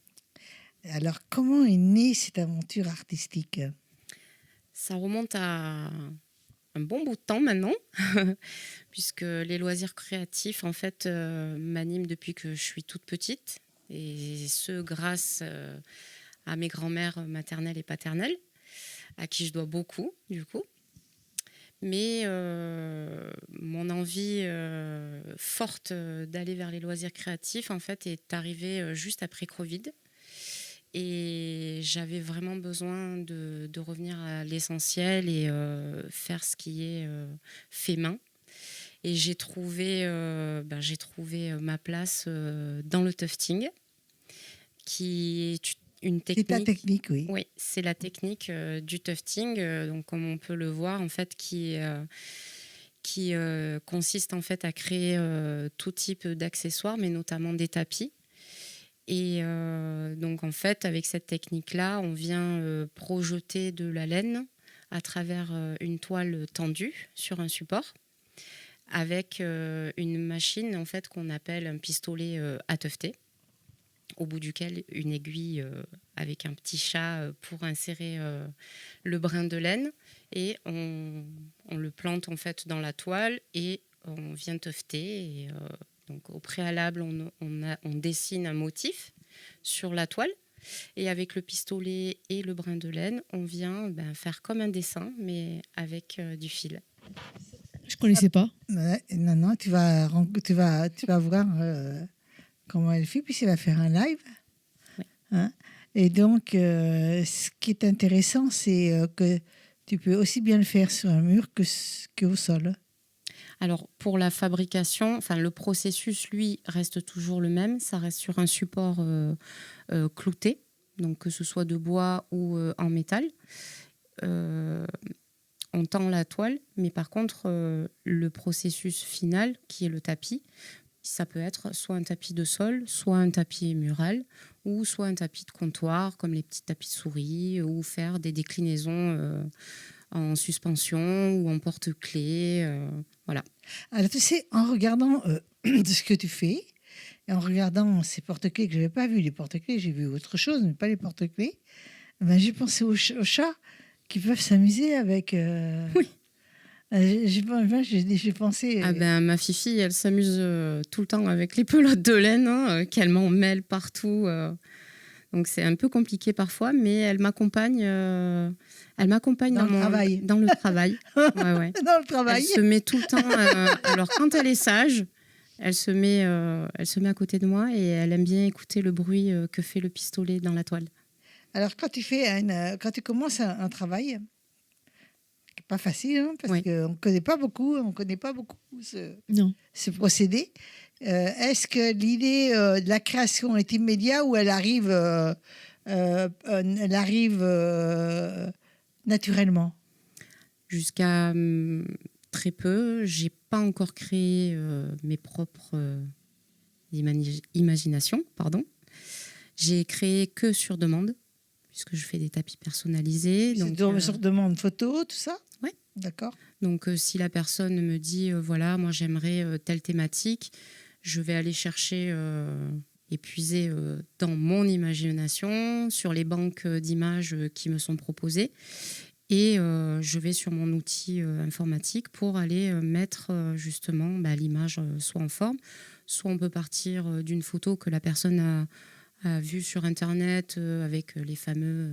Alors, comment est née cette aventure artistique? Ça remonte à un bon bout de temps maintenant, puisque les loisirs créatifs, en fait, m'animent depuis que je suis toute petite, et ce, grâce à mes grands-mères maternelles et paternelles, à qui je dois beaucoup, du coup. Mais mon envie forte d'aller vers les loisirs créatifs, en fait, est arrivée juste après Covid. Et j'avais vraiment besoin de revenir à l'essentiel et faire ce qui est fait main. Et j'ai trouvé ma place dans le tufting, qui est une technique. C'est ta technique, oui. Oui, c'est la technique du tufting, donc comme on peut le voir, en fait, qui consiste en fait à créer tout type d'accessoires, mais notamment des tapis. Et donc, en fait, avec cette technique-là, on vient projeter de la laine à travers une toile tendue sur un support avec une machine, en fait, qu'on appelle un pistolet à tufter, au bout duquel une aiguille avec un petit chat pour insérer le brin de laine. Et on le plante, en fait, dans la toile et on vient tufter. Et, donc, au préalable, on dessine un motif sur la toile. Et avec le pistolet et le brin de laine, on vient faire comme un dessin, mais avec du fil. Je ne connaissais pas. Non, tu vas voir comment elle fait, puis elle va faire un live. Oui. Hein? Et donc, ce qui est intéressant, c'est que tu peux aussi bien le faire sur un mur qu'au sol. Alors, pour la fabrication, le processus, lui, reste toujours le même. Ça reste sur un support clouté, donc que ce soit de bois ou en métal. On tend la toile, mais par contre, le processus final, qui est le tapis, ça peut être soit un tapis de sol, soit un tapis mural, ou soit un tapis de comptoir, comme les petits tapis de souris, ou faire des déclinaisons en suspension ou en porte-clés. Voilà. Alors, tu sais, en regardant ce que tu fais, et en regardant ces porte-clés que je n'avais pas vu, les porte-clés, j'ai vu autre chose, mais pas les porte-clés, j'ai pensé aux chats qui peuvent s'amuser avec... Oui. J'ai pensé... Ma Fifi, elle s'amuse tout le temps avec les pelotes de laine, qu'elle m'en mêle partout. Donc c'est un peu compliqué parfois, mais elle m'accompagne dans le travail. Dans le travail. Ouais. Dans le travail. Elle se met tout le temps... alors quand elle est sage, elle se met à côté de moi et elle aime bien écouter le bruit que fait le pistolet dans la toile. Alors quand tu commences un travail... pas facile, parce qu'on ne connaît pas beaucoup ce procédé. Est-ce que l'idée de la création est immédiate ou elle arrive naturellement? Jusqu'à très peu. J'ai pas encore créé mes propres imaginations, pardon. J'ai créé que sur demande, puisque je fais des tapis personnalisés. C'est sur demande photo, tout ça? Oui. D'accord. Donc, si la personne me dit, voilà, moi j'aimerais telle thématique, je vais aller chercher et puiser dans mon imagination, sur les banques d'images qui me sont proposées. Et je vais sur mon outil informatique pour aller mettre justement l'image soit en forme, soit on peut partir d'une photo que la personne a vue sur Internet avec les fameux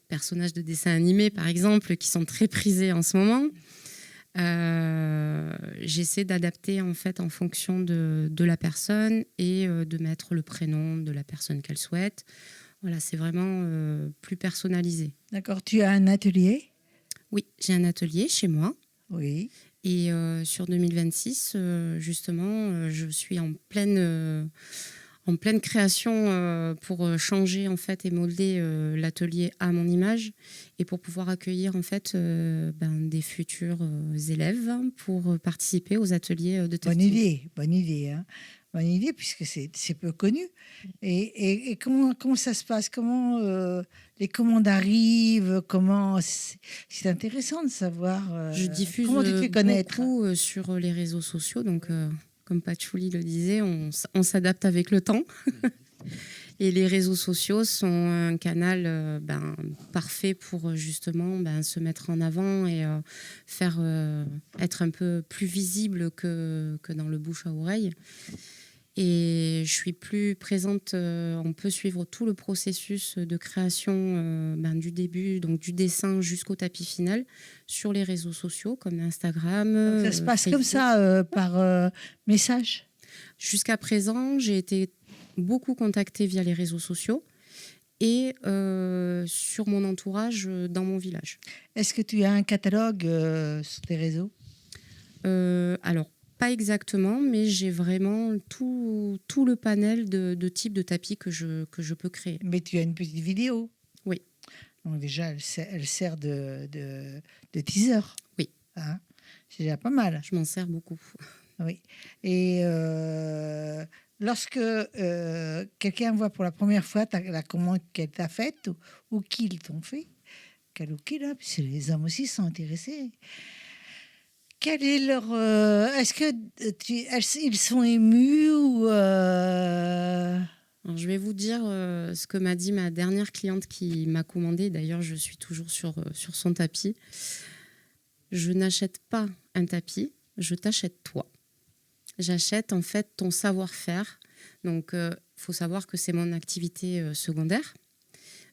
personnages de dessins animés, par exemple, qui sont très prisés en ce moment. J'essaie d'adapter en fait en fonction de la personne et de mettre le prénom de la personne qu'elle souhaite. Voilà, c'est vraiment plus personnalisé. D'accord. Tu as un atelier? Oui, j'ai un atelier chez moi. Oui. Et sur 2026, justement, je suis en pleine création pour changer en fait et molder l'atelier à mon image et pour pouvoir accueillir en fait des futurs élèves pour participer aux ateliers de tufting. Bonne idée, hein. Bonne idée puisque c'est peu connu. Et comment ça se passe? Comment les commandes arrivent? C'est intéressant de savoir. Je diffuse comment tu te fais connaître beaucoup sur les réseaux sociaux, donc. Comme Patchouli le disait, on s'adapte avec le temps. Et les réseaux sociaux sont un canal parfait pour justement se mettre en avant et faire être un peu plus visible que dans le bouche à oreille. Et je suis plus présente, on peut suivre tout le processus de création du début, donc du dessin jusqu'au tapis final, sur les réseaux sociaux comme Instagram. Ça se passe Facebook. comme ça, par message? Jusqu'à présent, j'ai été beaucoup contactée via les réseaux sociaux et sur mon entourage dans mon village. Est-ce que tu as un catalogue sur tes réseaux? Alors, pas exactement, mais j'ai vraiment tout le panel de types de tapis que je peux créer. Mais tu as une petite vidéo? Oui. Donc déjà, elle sert de teaser. Oui. Hein, c'est déjà pas mal. Je m'en sers beaucoup. Oui. Et lorsque quelqu'un voit pour la première fois la commande qu'elle t'a faite ou qu'ils t'ont fait, qu'elle ou qui, là, parce que les hommes aussi sont intéressés. Quel est leur... est-ce que ils sont émus ou... Alors, je vais vous dire ce que m'a dit ma dernière cliente qui m'a commandé. D'ailleurs, je suis toujours sur son tapis. Je n'achète pas un tapis, je t'achète toi. J'achète en fait ton savoir-faire. Donc, faut savoir que c'est mon activité secondaire.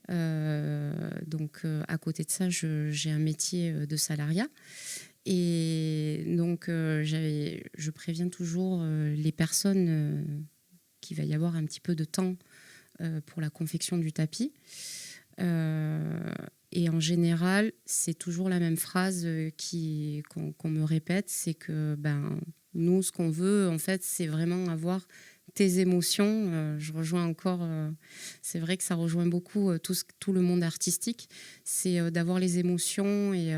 Donc, à côté de ça, j'ai un métier de salariat. Et donc, je préviens toujours les personnes qu'il va y avoir un petit peu de temps pour la confection du tapis. Et en général, c'est toujours la même phrase qu'on me répète, c'est que nous, ce qu'on veut, en fait, c'est vraiment avoir tes émotions. Je rejoins encore, c'est vrai que ça rejoint beaucoup tout le monde artistique, c'est d'avoir les émotions et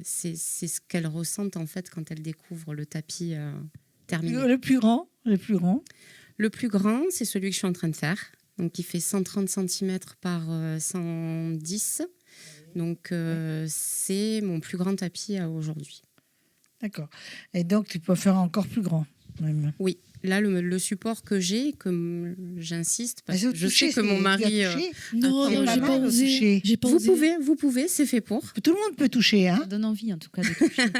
c'est ce qu'elles ressentent en fait quand elles découvrent le tapis terminé. Le plus grand? Le plus grand, c'est celui que je suis en train de faire, donc qui fait 130 cm par 110. Donc c'est mon plus grand tapis à aujourd'hui. D'accord. Et donc tu peux faire encore plus grand même. Oui. Là, le support que j'ai, que j'insiste, parce que je sais que mon Non, mari... j'ai pas osé. Vous pouvez, c'est fait pour. Tout le monde peut toucher, hein. Ça donne envie, en tout cas, de toucher.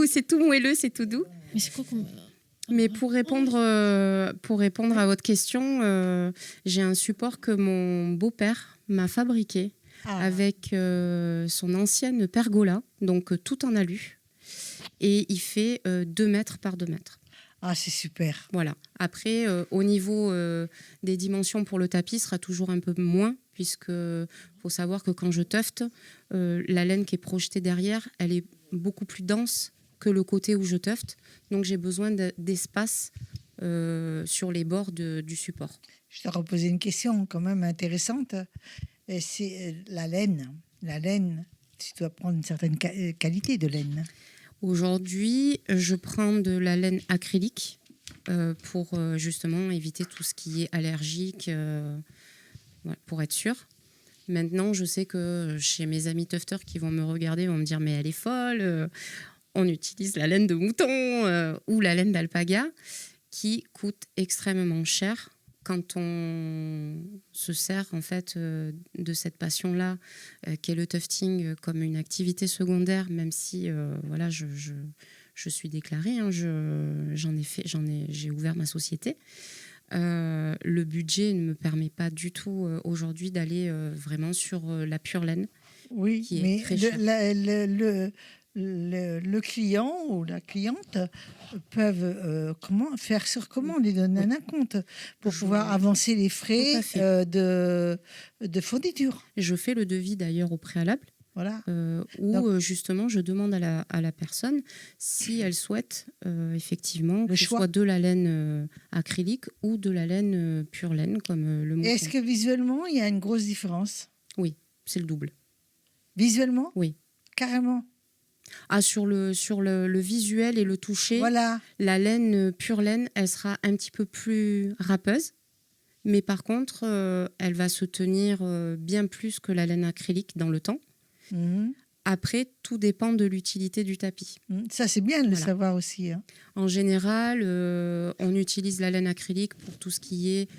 c'est tout moelleux, c'est tout doux. Mais c'est quoi qu'on... Mais pour répondre à votre question, j'ai un support que mon beau-père m'a fabriqué avec son ancienne pergola, donc tout en alu. Et il fait 2 mètres par 2 mètres. Ah, c'est super. Voilà. Après, au niveau des dimensions pour le tapis, sera toujours un peu moins, puisque faut savoir que quand je tufte, la laine qui est projetée derrière, elle est beaucoup plus dense que le côté où je tufte. Donc, j'ai besoin d'espace sur les bords du support. Je t'ai reposé une question quand même intéressante. C'est la laine. La laine, tu dois prendre une certaine qualité de laine. Aujourd'hui, je prends de la laine acrylique pour justement éviter tout ce qui est allergique, voilà, pour être sûre. Maintenant, je sais que chez mes amis tufters qui vont me regarder, vont me dire « mais elle est folle, on utilise la laine de mouton ou la laine d'alpaga qui coûte extrêmement cher. » Quand on se sert en fait de cette passion-là, qu'est le tufting, comme une activité secondaire, même si voilà, je suis déclarée, hein, j'ai ouvert ma société. Le budget ne me permet pas du tout aujourd'hui d'aller vraiment sur la pure laine. Oui, qui est mais très chère. le client ou la cliente peuvent faire sur commande et donner un compte pour pouvoir avancer les frais Tout à fait. de fourniture. Je fais le devis d'ailleurs au préalable. Voilà. Où justement je demande à la personne si elle souhaite effectivement que ce soit de la laine acrylique ou de la laine pure laine comme le mouton. Est-ce que visuellement il y a une grosse différence? Oui, c'est le double. Visuellement? Oui. Carrément. Ah, sur le visuel et le toucher, voilà. La laine pure laine, elle sera un petit peu plus râpeuse. Mais par contre, elle va se tenir bien plus que la laine acrylique dans le temps. Après, tout dépend de l'utilité du tapis. Ça, c'est bien de le savoir aussi. Hein. En général, on utilise la laine acrylique pour tout ce qui est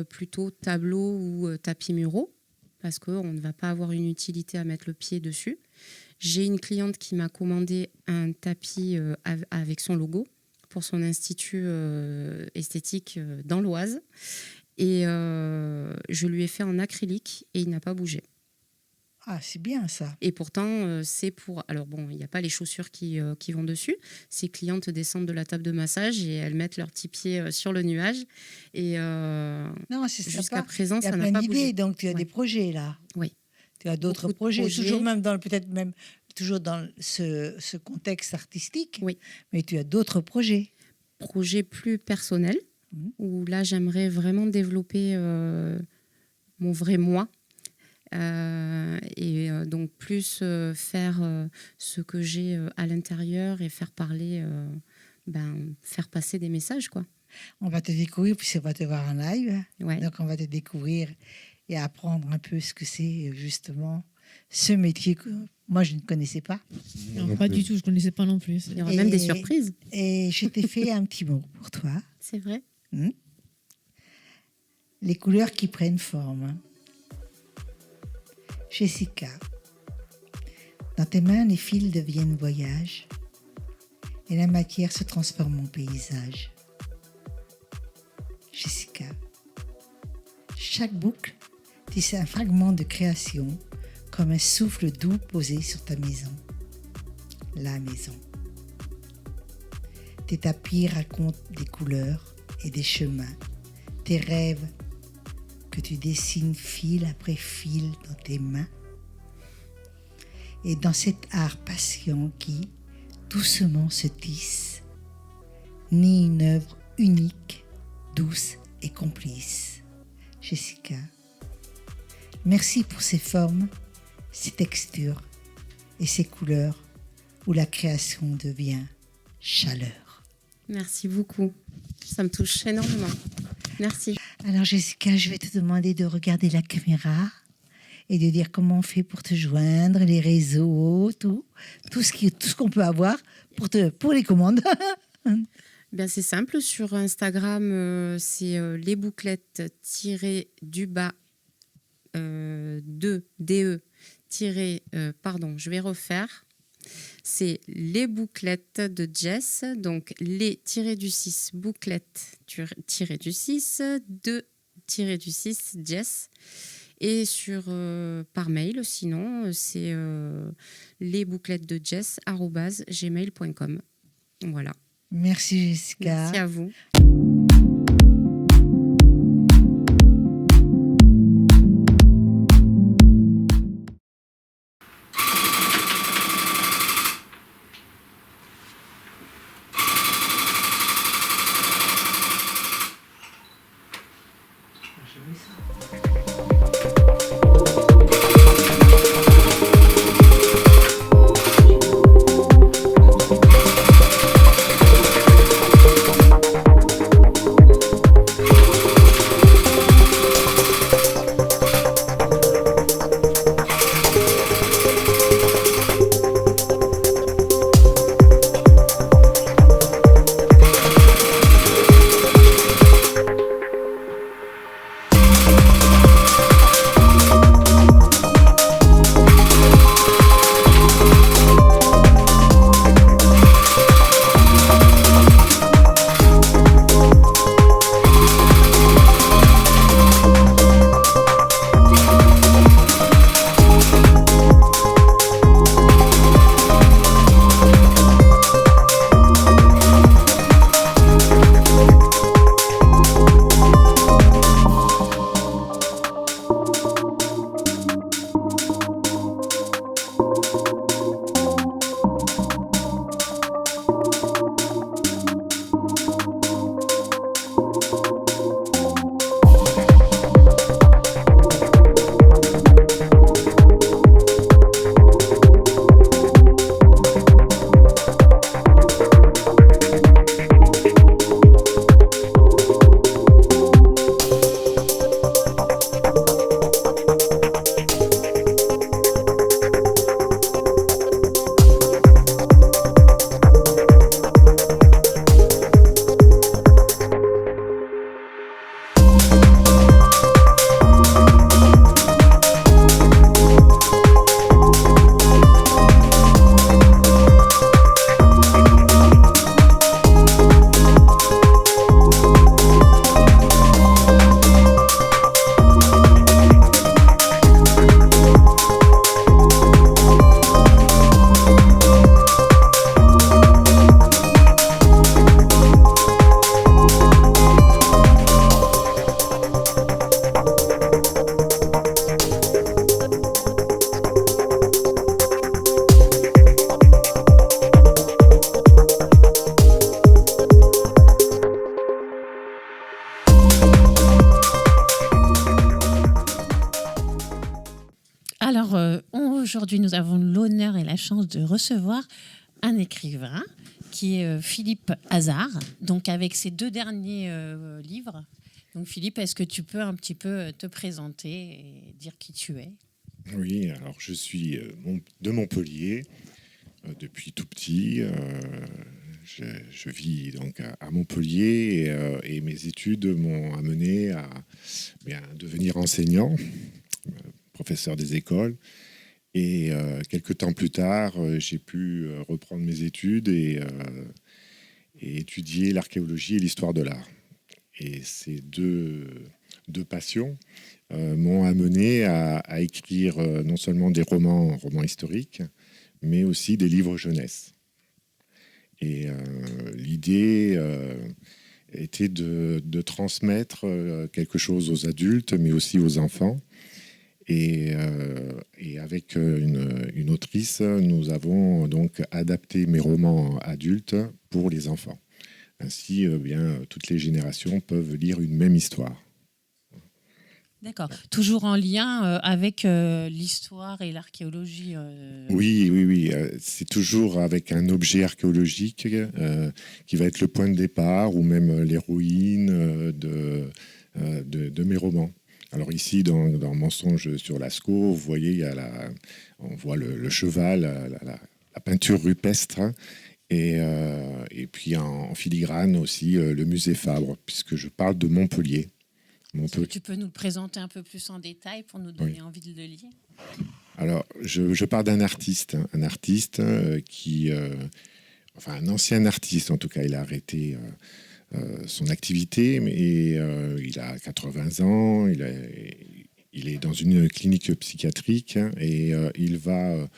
plutôt tableau ou tapis muraux, parce qu'on ne va pas avoir une utilité à mettre le pied dessus. J'ai une cliente qui m'a commandé un tapis avec son logo pour son institut esthétique dans l'Oise. Et je lui ai fait en acrylique et il n'a pas bougé. Ah, c'est bien ça. Et pourtant, c'est pour... Alors bon, il n'y a pas les chaussures qui vont dessus. Ces clientes descendent de la table de massage et elles mettent leurs petits pieds sur le nuage. Et non, c'est jusqu'à présent, ça n'a pas bougé. Il y a plein d'idées, bougé. donc tu as des projets là. Oui. Tu as d'autres projets, toujours même toujours dans ce contexte artistique. Oui. Mais tu as d'autres projets. Projets plus personnels, où là, j'aimerais vraiment développer mon vrai moi. Et donc plus faire ce que j'ai à l'intérieur et faire parler, faire passer des messages, quoi. On va te découvrir, puis on va te voir en live. Ouais. Donc on va te découvrir et apprendre un peu ce que c'est justement ce métier que moi je ne connaissais pas. Non, pas du tout, je ne connaissais pas non plus. Il y aura même des surprises. Et je t'ai fait un petit mot pour toi. C'est vrai. Les couleurs qui prennent forme. Jessica, dans tes mains, les fils deviennent voyage et la matière se transforme en paysage. Jessica, chaque boucle tisse un fragment de création comme un souffle doux posé sur ta maison. La maison. Tes tapis racontent des couleurs et des chemins, tes rêves que tu dessines fil après fil dans tes mains. Et dans cet art patient qui, doucement se tisse, ni une œuvre unique, douce et complice. Jessica, merci pour ces formes, ces textures et ces couleurs où la création devient chaleur. Merci beaucoup. Ça me touche énormément. Merci. Alors Jessica, je vais te demander de regarder la caméra et de dire comment on fait pour te joindre, les réseaux, tout ce qu'on peut avoir pour les commandes. Bien, c'est simple. Sur Instagram, c'est les bouclettes de DE je vais refaire. C'est les bouclettes de Jess, donc les -6 bouclettes -6 2-6 Jess. Et par mail, sinon, c'est lesbouclettesdejess@gmail.com. Voilà. Merci Jessica. Merci à vous. aujourd'hui, nous avons l'honneur et la chance de recevoir un écrivain qui est Philippe Hazard, donc avec ses 2 derniers livres. Donc Philippe, est-ce que tu peux un petit peu te présenter et dire qui tu es ? Oui, alors je suis de Montpellier depuis tout petit. Je vis donc à Montpellier et mes études m'ont amené à devenir enseignant, professeur des écoles. Et quelques temps plus tard, j'ai pu reprendre mes études et étudier l'archéologie et l'histoire de l'art. Et ces deux passions m'ont amené à écrire non seulement des romans historiques, mais aussi des livres jeunesse. Et l'idée était de transmettre quelque chose aux adultes, mais aussi aux enfants. Et avec une autrice, nous avons donc adapté mes romans adultes pour les enfants. Ainsi, toutes les générations peuvent lire une même histoire. D'accord. Toujours en lien avec l'histoire et l'archéologie. Oui. C'est toujours avec un objet archéologique qui va être le point de départ ou même l'héroïne de mes romans. Alors ici, dans Mensonge sur Lascaux, vous voyez, on voit le cheval, la peinture rupestre, et puis en filigrane aussi le musée Fabre, puisque je parle de Montpellier. Tu peux nous le présenter un peu plus en détail pour nous donner envie de le lire ? Alors, je parle d'un artiste, un ancien artiste en tout cas, il a arrêté son activité, mais il a 80 ans, il est dans une clinique psychiatrique et il va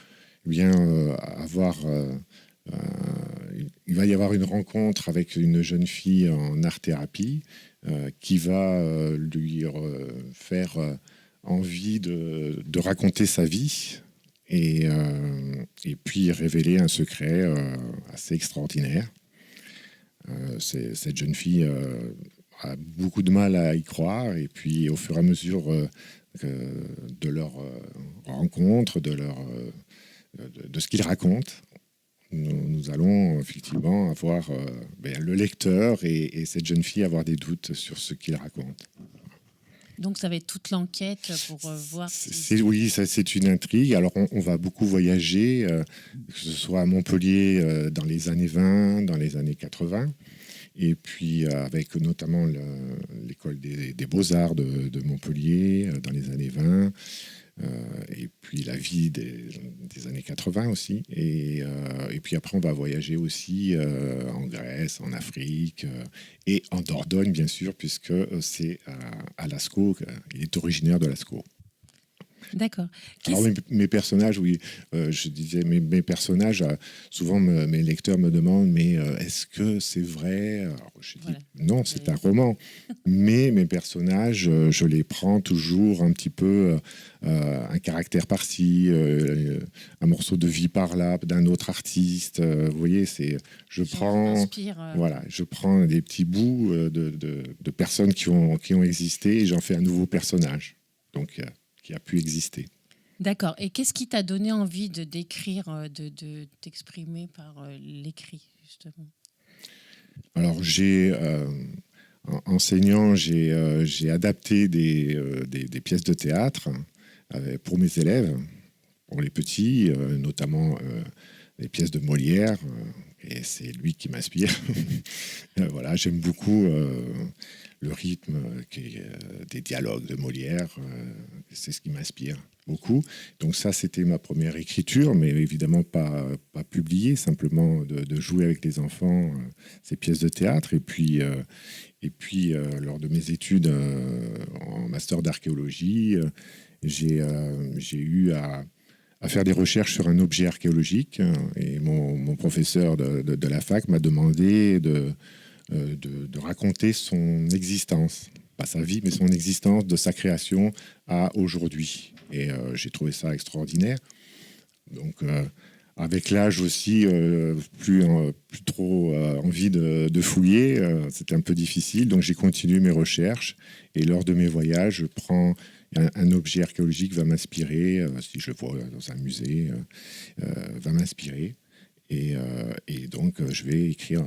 il va y avoir une rencontre avec une jeune fille en art-thérapie qui va lui faire envie de raconter sa vie et puis révéler un secret assez extraordinaire. Cette jeune fille a beaucoup de mal à y croire et puis au fur et à mesure de leur rencontre, de ce qu'ils racontent, nous allons effectivement avoir le lecteur et cette jeune fille avoir des doutes sur ce qu'il raconte. Donc ça va être toute l'enquête pour voir... Oui, c'est une intrigue. Alors on va beaucoup voyager, que ce soit à Montpellier dans les années 20, dans les années 80, et puis avec notamment l'école des beaux-arts de Montpellier dans les années 20, et puis la vie des années 80 aussi. Et puis après, on va voyager aussi en Grèce, en Afrique et en Dordogne, bien sûr, puisque c'est à Lascaux. Il est originaire de Lascaux. D'accord. Alors mes personnages, oui, je disais, mes personnages, souvent mes lecteurs me demandent, mais est-ce que c'est vrai ? Alors, je dis, non, c'est un roman. Mais mes personnages, je les prends toujours un petit peu, un caractère par-ci, un morceau de vie par-là, d'un autre artiste. Vous voyez, je prends des petits bouts de personnes qui ont existé et j'en fais un nouveau personnage. Donc, qui a pu exister. D'accord. Et qu'est-ce qui t'a donné envie d'écrire, de t'exprimer par l'écrit, justement ? Alors, enseignant, j'ai adapté des pièces de théâtre pour mes élèves, pour les petits, notamment les pièces de Molière, et c'est lui qui m'inspire. Voilà, j'aime beaucoup le rythme des dialogues de Molière, c'est ce qui m'inspire beaucoup. Donc ça, c'était ma première écriture, mais évidemment pas publiée, simplement de jouer avec les enfants ces pièces de théâtre. Et puis lors de mes études en master d'archéologie, j'ai eu à faire des recherches sur un objet archéologique, et mon professeur de la fac m'a demandé de raconter son existence, pas sa vie, mais son existence de sa création à aujourd'hui. Et j'ai trouvé ça extraordinaire. Donc, avec l'âge aussi, plus trop envie de fouiller. C'était un peu difficile, donc j'ai continué mes recherches. Et lors de mes voyages, je prends un objet archéologique va m'inspirer, si je le vois dans un musée, va m'inspirer. Et donc, je vais écrire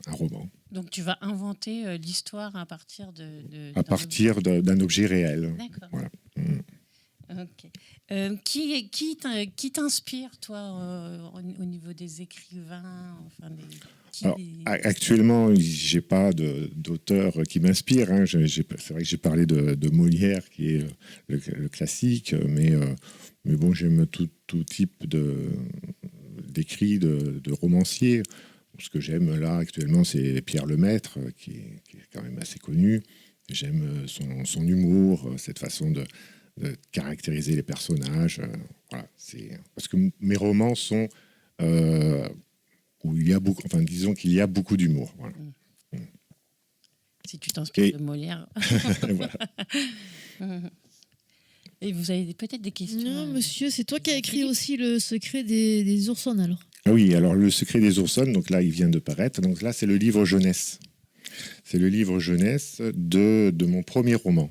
un roman. Donc, tu vas inventer l'histoire à partir d'un objet réel. D'accord. Voilà. Ok. Qui t'inspire, toi, au niveau des écrivains Alors, actuellement, j'ai pas d'auteur qui m'inspire. Hein. C'est vrai que j'ai parlé de Molière, qui est le classique, mais bon, j'aime tout type d'écrits, de romanciers. Ce que j'aime là actuellement, c'est Pierre Lemaître, qui est quand même assez connu. J'aime son humour, cette façon de caractériser les personnages. Voilà, parce que mes romans sont où il y a beaucoup, enfin disons qu'il y a beaucoup d'humour. Voilà. Si tu t'inspires de Molière. Et vous avez peut-être des questions? Non, monsieur, c'est toi qui as écrit aussi Le secret des oursons, alors. Ah oui, alors Le secret des oursons, donc là, il vient de paraître. Donc là, c'est le livre jeunesse. C'est le livre jeunesse de mon premier roman.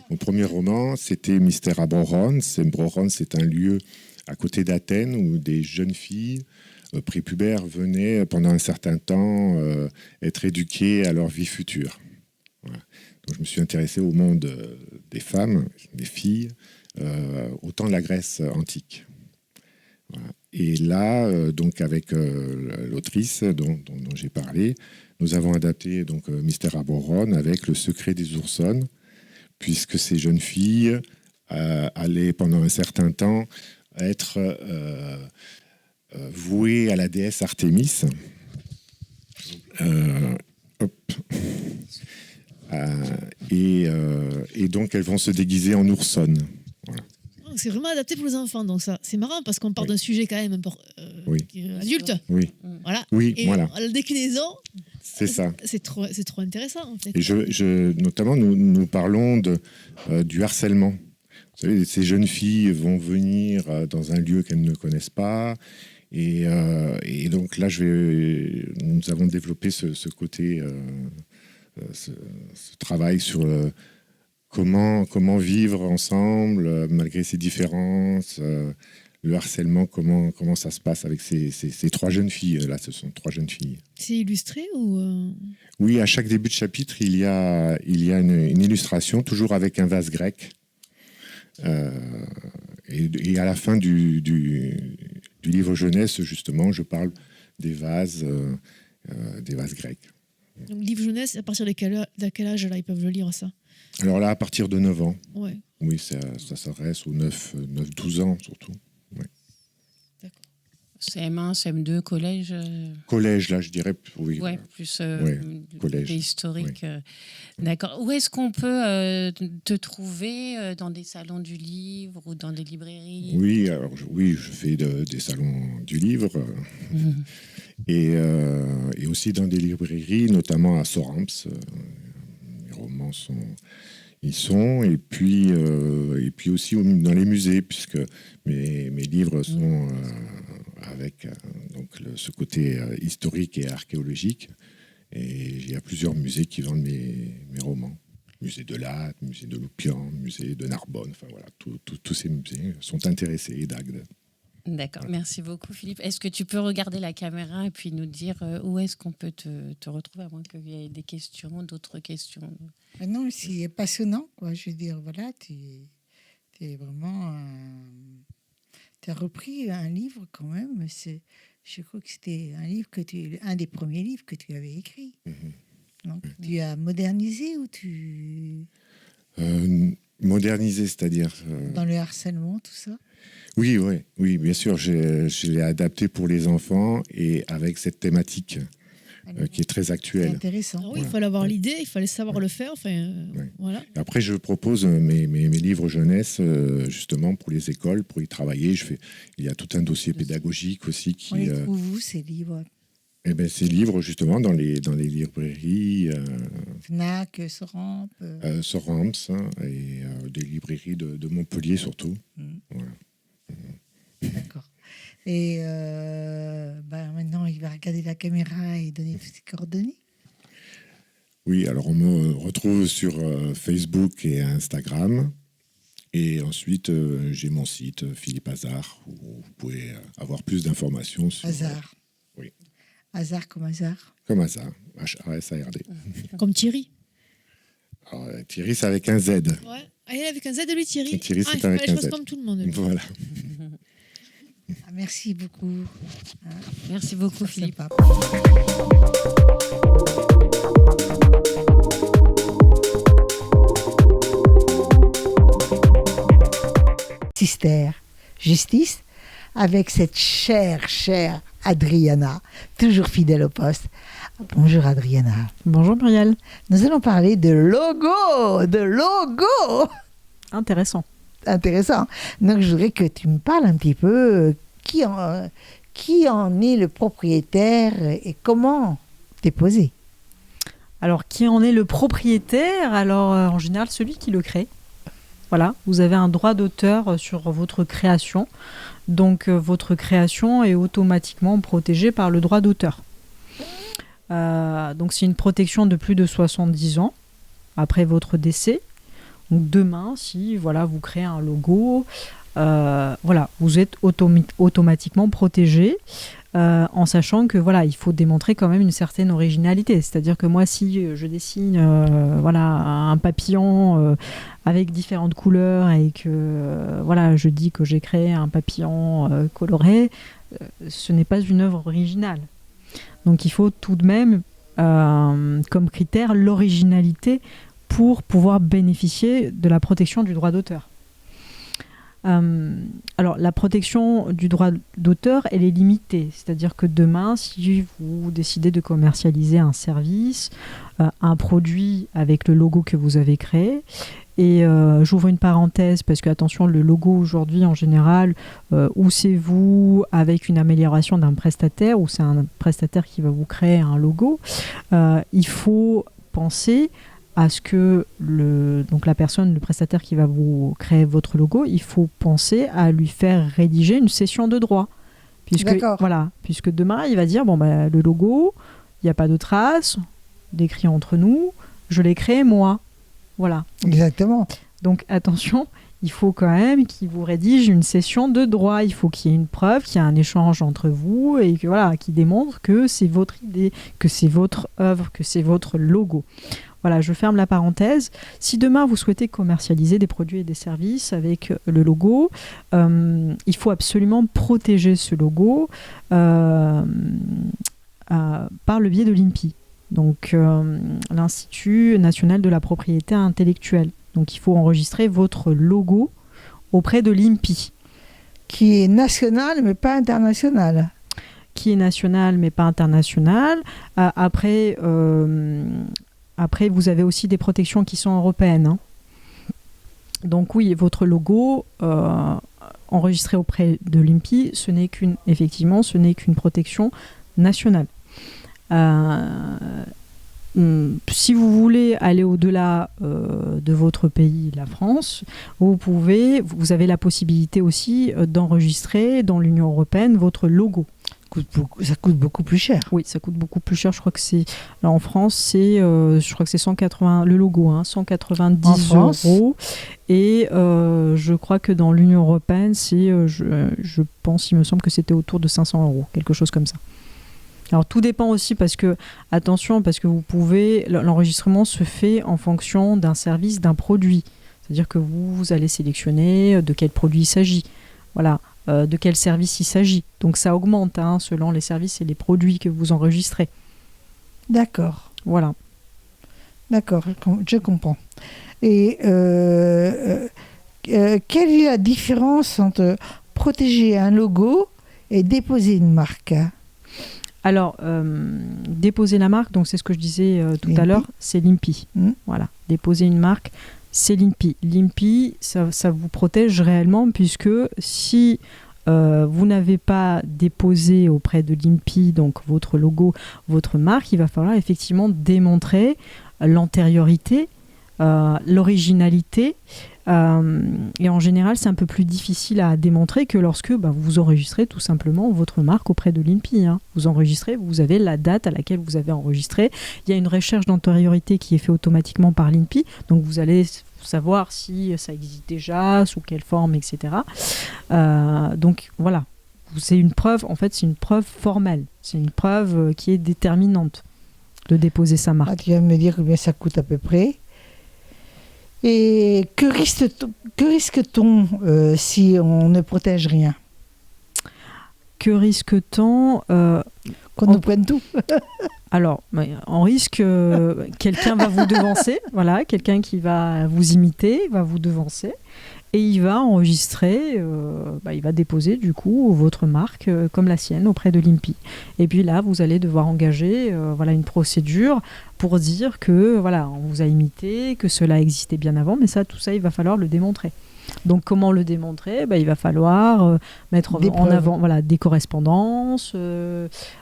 Mon premier roman, c'était Mystère à Broron. Broron, c'est un lieu à côté d'Athènes où des jeunes filles prépubères venaient pendant un certain temps être éduquées à leur vie future. Voilà. Donc, je me suis intéressé au monde des femmes, des filles, au temps de la Grèce antique. Voilà. Et là, donc avec l'autrice dont j'ai parlé, nous avons adapté donc Mystère à Broron avec Le secret des oursons, puisque ces jeunes filles allaient pendant un certain temps être vouées à la déesse Artémis. Et donc elles vont se déguiser en oursonnes. Voilà. C'est vraiment adapté pour les enfants, donc ça, c'est marrant parce qu'on parle d'un sujet quand même adulte. Oui. Voilà. Oui, et voilà. la déclinaison, c'est ça. C'est trop intéressant en fait. Et notamment, nous parlons du harcèlement. Vous savez, ces jeunes filles vont venir dans un lieu qu'elles ne connaissent pas. Et donc là, nous avons développé ce côté, ce travail sur comment vivre ensemble malgré ces différences, le harcèlement, comment ça se passe avec ces trois jeunes filles. Là, ce sont trois jeunes filles. C'est illustré ou Oui, à chaque début de chapitre, il y a une illustration, toujours avec un vase grec. Et à la fin du livre jeunesse, justement, je parle des vases grecs. Donc, livre jeunesse, à partir de quel âge là, ils peuvent le lire, ça? Alors là, à partir de 9 ans. Ouais. Oui, ça s'adresse aux 9-12 ans, surtout. Ouais. D'accord. CM1, CM2, collège Collège, là, je dirais. Oui, ouais, plus collège. historique. Ouais. D'accord. Où est-ce qu'on peut te trouver dans des salons du livre ou dans des librairies? Oui, alors je fais des salons du livre et aussi dans des librairies, notamment à Sorams. Mes romans y sont, et puis aussi dans les musées, puisque mes livres sont avec donc ce côté historique et archéologique. Et il y a plusieurs musées qui vendent mes romans. Musée de Latte, musée de Loupian, musée de Narbonne, enfin voilà, tous ces musées sont intéressés et d'Agde. D'accord, merci beaucoup Philippe. Est-ce que tu peux regarder la caméra et puis nous dire où est-ce qu'on peut te retrouver, à moins qu'il y ait des questions, d'autres questions? Non, c'est passionnant, quoi. Je veux dire, voilà, tu es vraiment... Tu as repris un livre quand même. Je crois que c'était un des premiers livres que tu avais écrit. Donc, tu as modernisé ou tu... Modernisé, c'est-à-dire... Dans le harcèlement, tout ça? Oui, bien sûr. Je l'ai adapté pour les enfants et avec cette thématique qui est très actuelle. C'est intéressant. Ah oui, il fallait avoir l'idée, il fallait savoir le faire. Enfin, voilà. Et après, je propose mes livres jeunesse justement pour les écoles, pour y travailler. Il y a tout un dossier pédagogique aussi qui... On les trouve où, ces livres? Eh bien, ces livres, justement, dans les librairies... Fnac, Sorams... Sorams, et des librairies de Montpellier, surtout. Voilà. D'accord. Et maintenant, il va regarder la caméra et donner toutes ses coordonnées. Oui, alors on me retrouve sur Facebook et Instagram. Et ensuite, j'ai mon site, Philippe Hazard, où vous pouvez avoir plus d'informations sur... Hazard. Oui. Hazard comme hasard. Comme Hazard, H-A-S-A-R-D. Comme Thierry. Alors, Thierry, c'est avec un Z. Ouais. Ah, il est avec un Z de lui, Thierry. Thierry, c'est il fait avec les un choses Z. comme tout le monde. Lui. Voilà. Merci beaucoup. Merci beaucoup, Philippe. Sympa. Sister Justice, avec cette chère Adriana, toujours fidèle au poste. Bonjour Adriana. Bonjour Muriel. Nous allons parler de logo. Intéressant. Donc je voudrais que tu me parles un petit peu qui en est le propriétaire et comment déposer. Alors qui en est le propriétaire? Alors en général celui qui le crée. Voilà, vous avez un droit d'auteur sur votre création. Donc votre création est automatiquement protégée par le droit d'auteur. Donc c'est une protection de plus de 70 ans après votre décès. Donc demain, si voilà, vous créez un logo, voilà, vous êtes automatiquement protégé en sachant que voilà, il faut démontrer quand même une certaine originalité. C'est-à-dire que moi, si je dessine voilà, un papillon avec différentes couleurs et que voilà, je dis que j'ai créé un papillon coloré, ce n'est pas une œuvre originale. Donc il faut tout de même comme critère l'originalité pour pouvoir bénéficier de la protection du droit d'auteur. Alors la protection du droit d'auteur, elle est limitée, c'est-à-dire que demain, si vous décidez de commercialiser un service, un produit avec le logo que vous avez créé, et j'ouvre une parenthèse parce que attention, le logo aujourd'hui en général, ou c'est vous avec une amélioration d'un prestataire, ou c'est un prestataire qui va vous créer un logo, il faut penser à ce que donc la personne, le prestataire qui va vous créer votre logo, il faut penser à lui faire rédiger une cession de droit. Puisque demain, il va dire, le logo, il n'y a pas de trace, d'écrit entre nous, je l'ai créé moi. Voilà. Exactement. Donc attention, il faut quand même qu'il vous rédige une cession de droit. Il faut qu'il y ait une preuve, qu'il y ait un échange entre vous et que voilà, qui démontre que c'est votre idée, que c'est votre œuvre, que c'est votre logo. Voilà, je ferme la parenthèse. Si demain vous souhaitez commercialiser des produits et des services avec le logo, il faut absolument protéger ce logo par le biais de l'INPI, donc l'Institut national de la propriété intellectuelle. Donc il faut enregistrer votre logo auprès de l'INPI. Qui est national mais pas international. Qui est national mais pas international. Après, vous avez aussi des protections qui sont européennes. Hein. Donc oui, votre logo enregistré auprès de l'INPI, ce n'est qu'une protection nationale. Si vous voulez aller au-delà de votre pays, la France, vous avez la possibilité aussi d'enregistrer dans l'Union européenne votre logo. Ça coûte beaucoup plus cher. Oui, ça coûte beaucoup plus cher. Je crois que c'est là en France, je crois que c'est 180 le logo, 190 €. Et je crois que dans l'Union européenne, je pense, il me semble que c'était autour de 500 €, quelque chose comme ça. Alors tout dépend aussi parce que l'enregistrement se fait en fonction d'un service, d'un produit. C'est-à-dire que vous allez sélectionner de quel produit il s'agit. Voilà. De quel service il s'agit. Donc ça augmente selon les services et les produits que vous enregistrez. D'accord. Voilà. D'accord, je comprends. Et quelle est la différence entre protéger un logo et déposer une marque? Alors, déposer la marque, donc c'est ce que je disais tout à l'heure, c'est l'INPI. Voilà. Déposer une marque, c'est l'INPI. L'INPI, ça vous protège réellement puisque si vous n'avez pas déposé auprès de l'INPI donc votre logo, votre marque, il va falloir effectivement démontrer l'antériorité l'originalité. Et en général, c'est un peu plus difficile à démontrer que lorsque vous enregistrez tout simplement votre marque auprès de l'INPI. Vous enregistrez, vous avez la date à laquelle vous avez enregistré. Il y a une recherche d'antériorité qui est faite automatiquement par l'INPI. Donc vous allez savoir si ça existe déjà, sous quelle forme, etc. Donc voilà, c'est une preuve, en fait, c'est une preuve formelle. C'est une preuve qui est déterminante de déposer sa marque. Tu viens de me dire combien ça coûte à peu près. Et que risque-t-on si on ne protège rien? Que risque-t-on qu'on nous prenne tout? Alors, on risque quelqu'un va vous devancer, voilà, quelqu'un qui va vous imiter, va vous devancer, et il va enregistrer, il va déposer du coup votre marque comme la sienne auprès de l'INPI. Et puis là, vous allez devoir engager une procédure pour dire que on vous a imité, que cela existait bien avant, mais tout ça, il va falloir le démontrer. Donc comment le démontrer? Il va falloir mettre en avant des correspondances.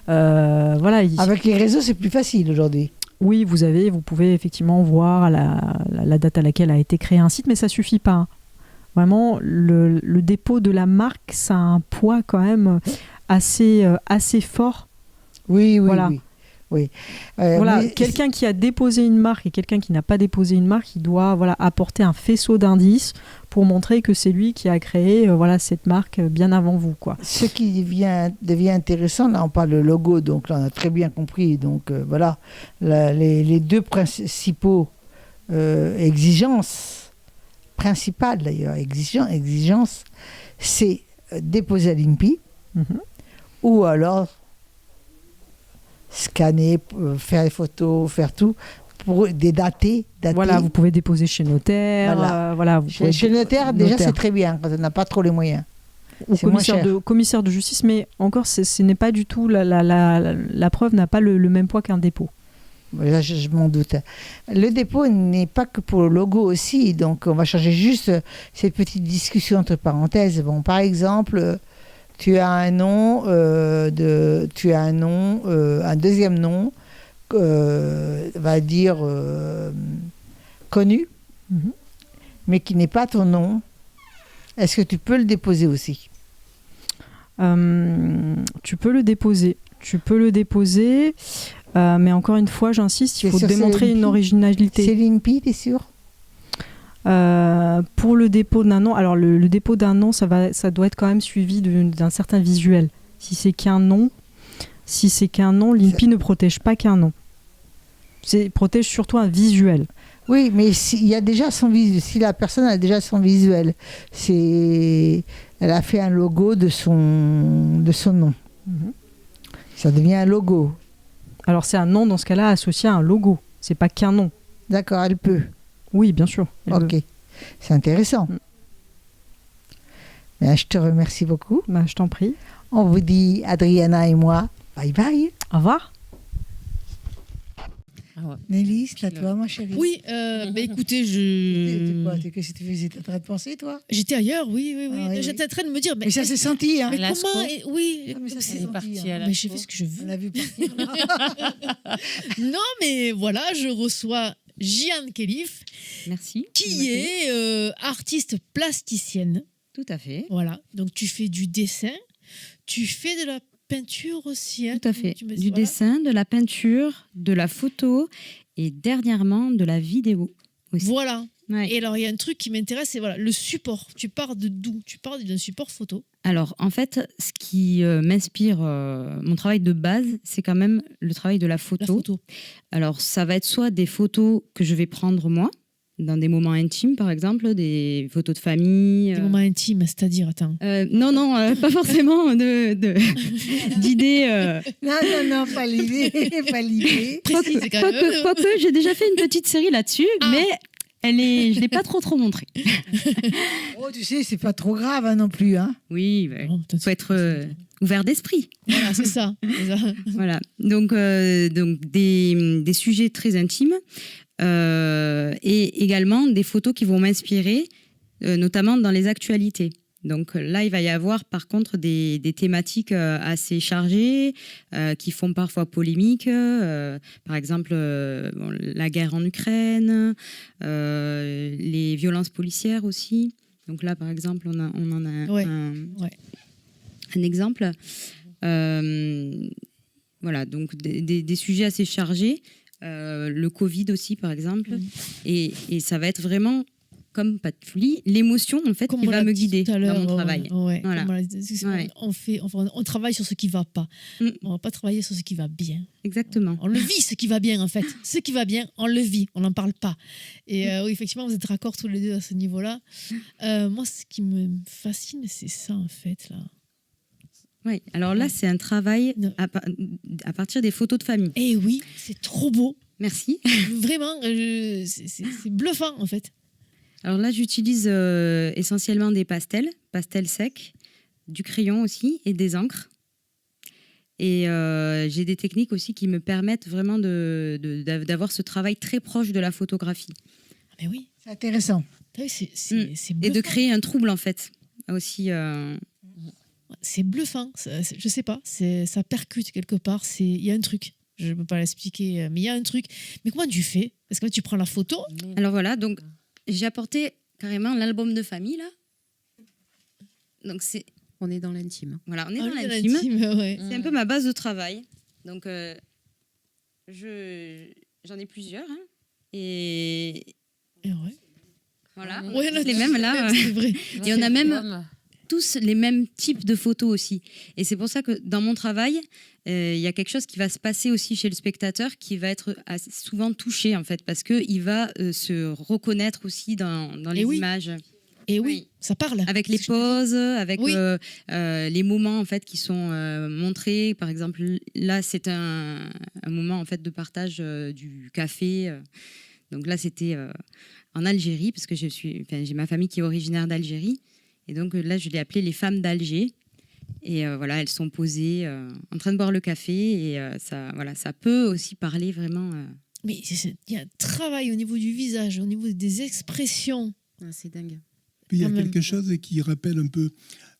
Avec les réseaux, c'est plus facile aujourd'hui. Oui, vous pouvez effectivement voir la date à laquelle a été créé un site, mais ça ne suffit pas. Vraiment, le dépôt de la marque, ça a un poids quand même assez fort. Oui. Quelqu'un qui a déposé une marque et quelqu'un qui n'a pas déposé une marque, il doit apporter un faisceau d'indices pour montrer que c'est lui qui a créé cette marque bien avant vous, quoi. Ce qui devient intéressant, là on parle de logo, donc là on a très bien compris. Donc les deux principaux exigences, principales d'ailleurs, exigences, c'est déposer à l'INPI ou alors scanner, faire les photos, faire tout, pour dater. Voilà, vous pouvez déposer chez notaire. Chez notaire, déjà, c'est très bien, quand on n'a pas trop les moyens. Ou commissaire de justice, mais encore, ce n'est pas du tout, la preuve n'a pas le même poids qu'un dépôt. Là, je m'en doute. Le dépôt n'est pas que pour le logo aussi, donc on va changer juste cette petite discussion entre parenthèses. Bon, par exemple... Tu as un nom, un deuxième nom, va dire connu, mais qui n'est pas ton nom. Est-ce que tu peux le déposer aussi? Tu peux le déposer. Mais encore une fois, j'insiste, il faut démontrer une originalité. C'est l'INPI, t'es sûr? Pour le dépôt d'un nom, alors le dépôt d'un nom, ça doit être quand même suivi d'un certain visuel. Si c'est qu'un nom, l'INPI ne protège pas qu'un nom. Protège surtout un visuel. Oui, mais il y a déjà son visuel. Si la personne a déjà son visuel, elle a fait un logo de son nom. Ça devient un logo. Alors c'est un nom dans ce cas-là associé à un logo. C'est pas qu'un nom. D'accord, elle peut. Oui, bien sûr. Ok, c'est intéressant. Bien, je te remercie beaucoup. Je t'en prie. On vous dit, Adriana et moi, bye bye. Au revoir. Nelly, c'est à toi, ma chérie. Oui, écoutez, Qu'est-ce que tu faisais? T'es en train de penser, toi? J'étais ailleurs, oui. J'étais en train de me dire... Mais ça s'est senti, hein. Mais comment Oui, mais ça s'est senti. Mais j'ai fait ce que je veux. On a vu partir. Non, mais voilà, je reçois... Jeanne Khelif, merci, qui est artiste plasticienne. Tout à fait. Voilà, donc tu fais du dessin, tu fais de la peinture aussi. Hein, tout à fait, du dessin, de la peinture, de la photo et dernièrement de la vidéo aussi. Voilà. Ouais. Et alors, il y a un truc qui m'intéresse, c'est le support. Tu pars de d'où? Tu pars d'un support photo. Alors, en fait, ce qui m'inspire, mon travail de base, c'est quand même le travail de la photo. Alors, ça va être soit des photos que je vais prendre moi, dans des moments intimes, par exemple, des photos de famille. Des moments intimes, c'est-à-dire, attends. Non, pas forcément d'idées. Non, pas l'idée. Quoique, j'ai déjà fait une petite série là-dessus, mais... je ne l'ai pas trop montrée. Tu sais, c'est pas trop grave non plus. Hein. Oui, il faut être ouvert d'esprit. Voilà, c'est ça. Voilà. Donc des sujets très intimes et également des photos qui vont m'inspirer, notamment dans les actualités. Donc là, il va y avoir par contre des thématiques assez chargées qui font parfois polémique. Par exemple, la guerre en Ukraine, les violences policières aussi. Donc là, par exemple, on en a un exemple. Voilà, donc des sujets assez chargés. Le Covid aussi, par exemple. Et ça va être vraiment, comme Patchouli, l'émotion en fait qui va me guider dans mon travail. Voilà. On travaille sur ce qui ne va pas. On ne va pas travailler sur ce qui va bien. Exactement. On le vit, ce qui va bien en fait. Ce qui va bien, on le vit, on n'en parle pas. Et oui, effectivement, vous êtes raccord tous les deux à ce niveau-là. Moi, ce qui me fascine, c'est ça en fait, là. Oui, alors là, c'est un travail à partir des photos de famille. Eh oui, c'est trop beau. Merci. Vraiment, c'est bluffant en fait. Alors là, j'utilise essentiellement des pastels secs, du crayon aussi et des encres. Et j'ai des techniques aussi qui me permettent vraiment d'avoir ce travail très proche de la photographie. Mais oui, c'est intéressant. Et de créer un trouble en fait aussi. C'est bluffant, je sais pas, ça percute quelque part, il y a un truc, je ne peux pas l'expliquer, mais il y a un truc. Mais comment tu fais? Parce que là, tu prends la photo. Alors voilà, donc j'ai apporté carrément l'album de famille là. Donc on est dans l'intime. Voilà, on est dans l'intime. C'est un peu ma base de travail. Donc j'en ai plusieurs. Hein. Et voilà, là, les mêmes là. C'est vrai. Et on a même tous les mêmes types de photos aussi. Et c'est pour ça que dans mon travail, il y a quelque chose qui va se passer aussi chez le spectateur qui va être assez souvent touché en fait, parce qu'il va se reconnaître aussi dans les images. Et oui, ça parle. Avec les poses, avec les moments en fait qui sont montrés. Par exemple, là, c'est un moment en fait de partage du café. Donc là, c'était en Algérie, parce que j'ai ma famille qui est originaire d'Algérie. Et donc là, je l'ai appelé les femmes d'Alger. Et voilà, elles sont posées en train de boire le café. Et ça peut aussi parler vraiment. Mais il y a un travail au niveau du visage, au niveau des expressions. C'est dingue. Puis il y a quelque chose qui rappelle un peu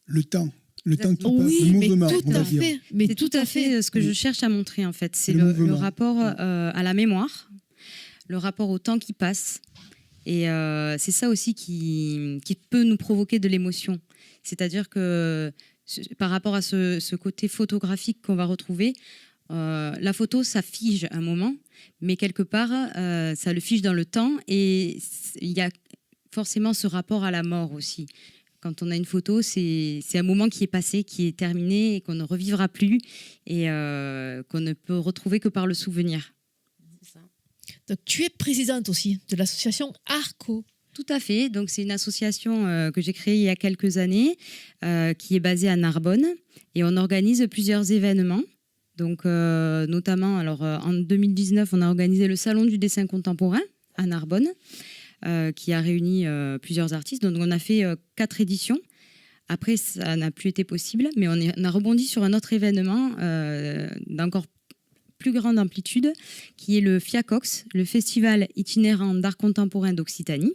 le temps. Le temps qui passe, oui, le mouvement, mais tout à fait. C'est tout à fait ce que je cherche à montrer, en fait. C'est le rapport à la mémoire, le rapport au temps qui passe. Et c'est ça aussi qui peut nous provoquer de l'émotion. C'est-à-dire que par rapport à ce côté photographique qu'on va retrouver, la photo, ça fige un moment, mais quelque part, ça le fige dans le temps. Et il y a forcément ce rapport à la mort aussi. Quand on a une photo, c'est un moment qui est passé, qui est terminé et qu'on ne revivra plus et qu'on ne peut retrouver que par le souvenir. Donc, tu es présidente aussi de l'association Arco. Tout à fait. Donc, c'est une association que j'ai créée il y a quelques années, qui est basée à Narbonne, et on organise plusieurs événements. Donc, notamment, en 2019, on a organisé le Salon du dessin contemporain à Narbonne, qui a réuni plusieurs artistes. Donc, on a fait 4 éditions. Après, ça n'a plus été possible, mais on a rebondi sur un autre événement d'encore plus grande amplitude, qui est le FIACOX, le Festival itinérant d'art contemporain d'Occitanie.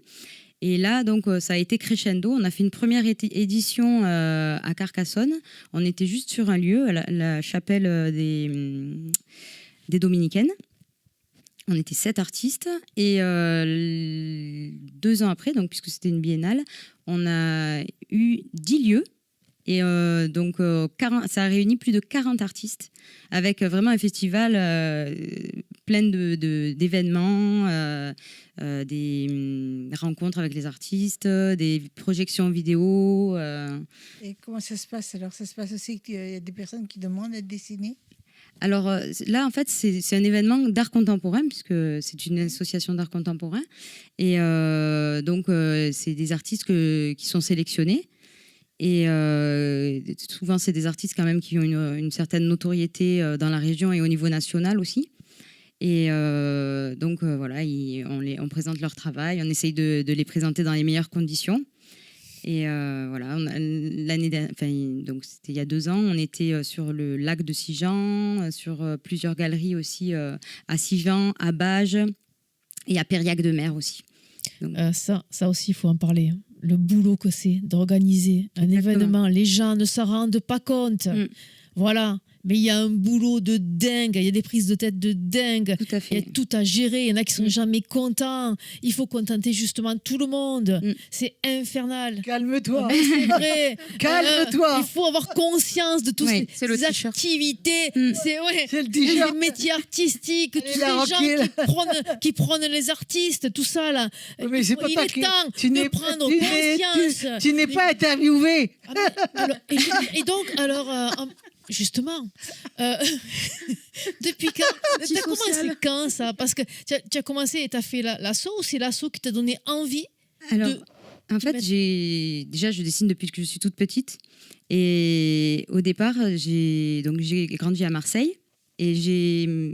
Et là, donc, ça a été crescendo. On a fait une première édition à Carcassonne. On était juste sur un lieu, la chapelle des Dominicaines. On était 7 artistes. Et 2 ans après, donc, puisque c'était une biennale, on a eu 10 lieux. Et donc, ça a réuni plus de 40 artistes avec vraiment un festival plein d'événements, des rencontres avec les artistes, des projections vidéo. Et comment ça se passe? Alors, ça se passe aussi qu'il y a des personnes qui demandent d'être dessinées? Alors là, en fait, c'est un événement d'art contemporain, puisque c'est une association d'art contemporain. Et donc, c'est des artistes qui sont sélectionnés. Et souvent, c'est des artistes quand même qui ont une certaine notoriété dans la région et au niveau national aussi. Et donc, voilà, on présente leur travail, on essaye de les présenter dans les meilleures conditions. Et voilà, donc c'était il y a 2 ans, on était sur le lac de Sigean, sur plusieurs galeries aussi à Sigean, à Bages et à Périac de Mer aussi. Donc, ça aussi, il faut en parler. le boulot que c'est d'organiser un événement. Les gens ne s'en rendent pas compte. Voilà. Mais il y a un boulot de dingue, il y a des prises de tête de dingue, Tout à fait. il y a tout à gérer, il y en a qui sont jamais contents, il faut contenter justement tout le monde, c'est infernal. Calme-toi. Mais c'est vrai. Calme-toi. Il faut avoir conscience de toutes ces activités, c'est le les métiers artistiques, tous ces là, gens qui prônent les artistes, tout ça là. Mais c'est pas il toi est qui- temps tu de n'es- prendre tu conscience. Tu n'es pas interviewé. Ah, mais, et donc, justement, depuis quand tu as commencé quand ça? Parce que tu as commencé et tu as fait l'assaut, ou c'est l'assaut qui t'a donné envie Alors, de... en fait, je dessine depuis que je suis toute petite. Et au départ, j'ai grandi à Marseille. Et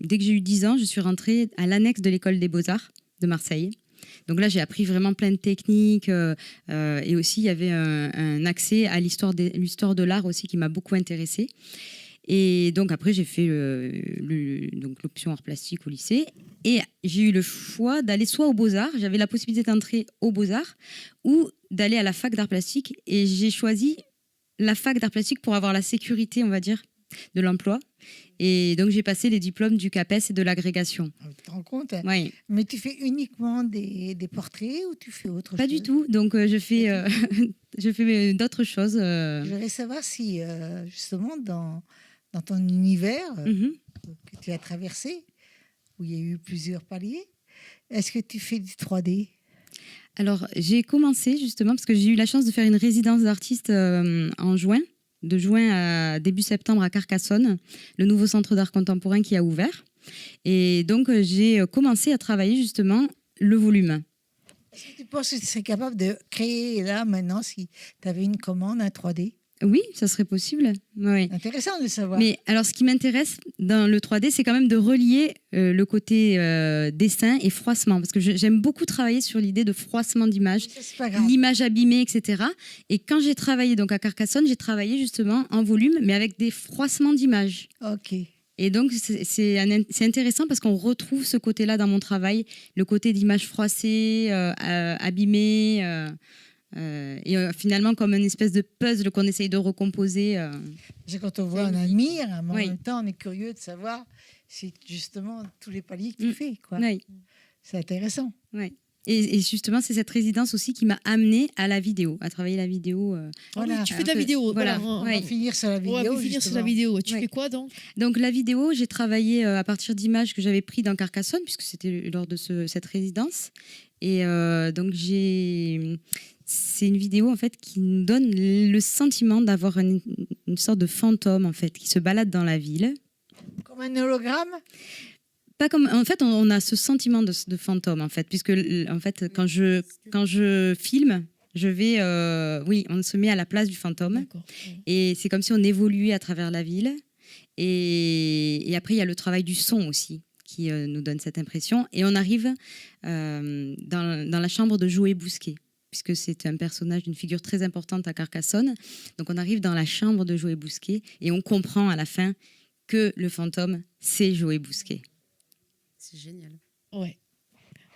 dès que j'ai eu 10 ans, je suis rentrée à l'annexe de l'école des Beaux-Arts de Marseille. Donc là, j'ai appris vraiment plein de techniques. Et aussi, il y avait un accès à l'histoire de l'art aussi qui m'a beaucoup intéressée. Et donc après, j'ai fait l'option art plastique au lycée. Et j'ai eu le choix d'aller soit aux Beaux-Arts, j'avais la possibilité d'entrer aux Beaux-Arts, ou d'aller à la fac d'art plastique. Et j'ai choisi la fac d'art plastique pour avoir la sécurité, on va dire, de l'emploi. Et donc, j'ai passé les diplômes du CAPES et de l'agrégation. Tu te rends compte? Oui. Mais tu fais uniquement des portraits ou tu fais autre chose? Pas du tout. Donc, je fais d'autres choses. Je voudrais savoir si, justement, dans ton univers que tu as traversé, où il y a eu plusieurs paliers, est-ce que tu fais du 3D? Alors, j'ai commencé justement parce que j'ai eu la chance de faire une résidence d'artiste en juin. De juin à début septembre à Carcassonne, le nouveau centre d'art contemporain qui a ouvert. Et donc, j'ai commencé à travailler justement le volume. Est-ce que tu penses que tu serais capable de créer là, maintenant, si tu avais une commande, un 3D? Oui, ça serait possible. Oui. Intéressant de le savoir. Mais alors, ce qui m'intéresse dans le 3D, c'est quand même de relier le côté dessin et froissement. Parce que j'aime beaucoup travailler sur l'idée de froissement d'image, l'image abîmée, etc. Et quand j'ai travaillé donc à Carcassonne, j'ai travaillé justement en volume, mais avec des froissements d'image. Ok. Et donc, c'est intéressant parce qu'on retrouve ce côté-là dans mon travail, le côté d'image froissée, abîmée. Et finalement comme une espèce de puzzle qu'on essaye de recomposer. Parce que quand on voit, on admire, mais en même temps, on est curieux de savoir si justement tous les paliers que tu fais. Quoi. Oui. C'est intéressant. Oui. Et justement, c'est cette résidence aussi qui m'a amenée à la vidéo, à travailler la vidéo. Voilà. Tu fais de la vidéo. Voilà. On va finir sur la vidéo. Tu fais quoi donc? Donc la vidéo, j'ai travaillé à partir d'images que j'avais prises dans Carcassonne, puisque c'était lors de cette résidence. Et donc c'est une vidéo en fait qui nous donne le sentiment d'avoir une sorte de fantôme en fait qui se balade dans la ville. Comme un hologramme? Pas comme, en fait, on a ce sentiment de fantôme en fait, puisque en fait quand je filme, je vais, on se met à la place du fantôme et c'est comme si on évoluait à travers la ville. Et après il y a le travail du son aussi qui nous donne cette impression. Et on arrive dans la chambre de Joé Bousquet, puisque c'est un personnage d'une figure très importante à Carcassonne. Donc on arrive dans la chambre de Joé Bousquet et on comprend à la fin que le fantôme, c'est Joé Bousquet. C'est génial. Ouais.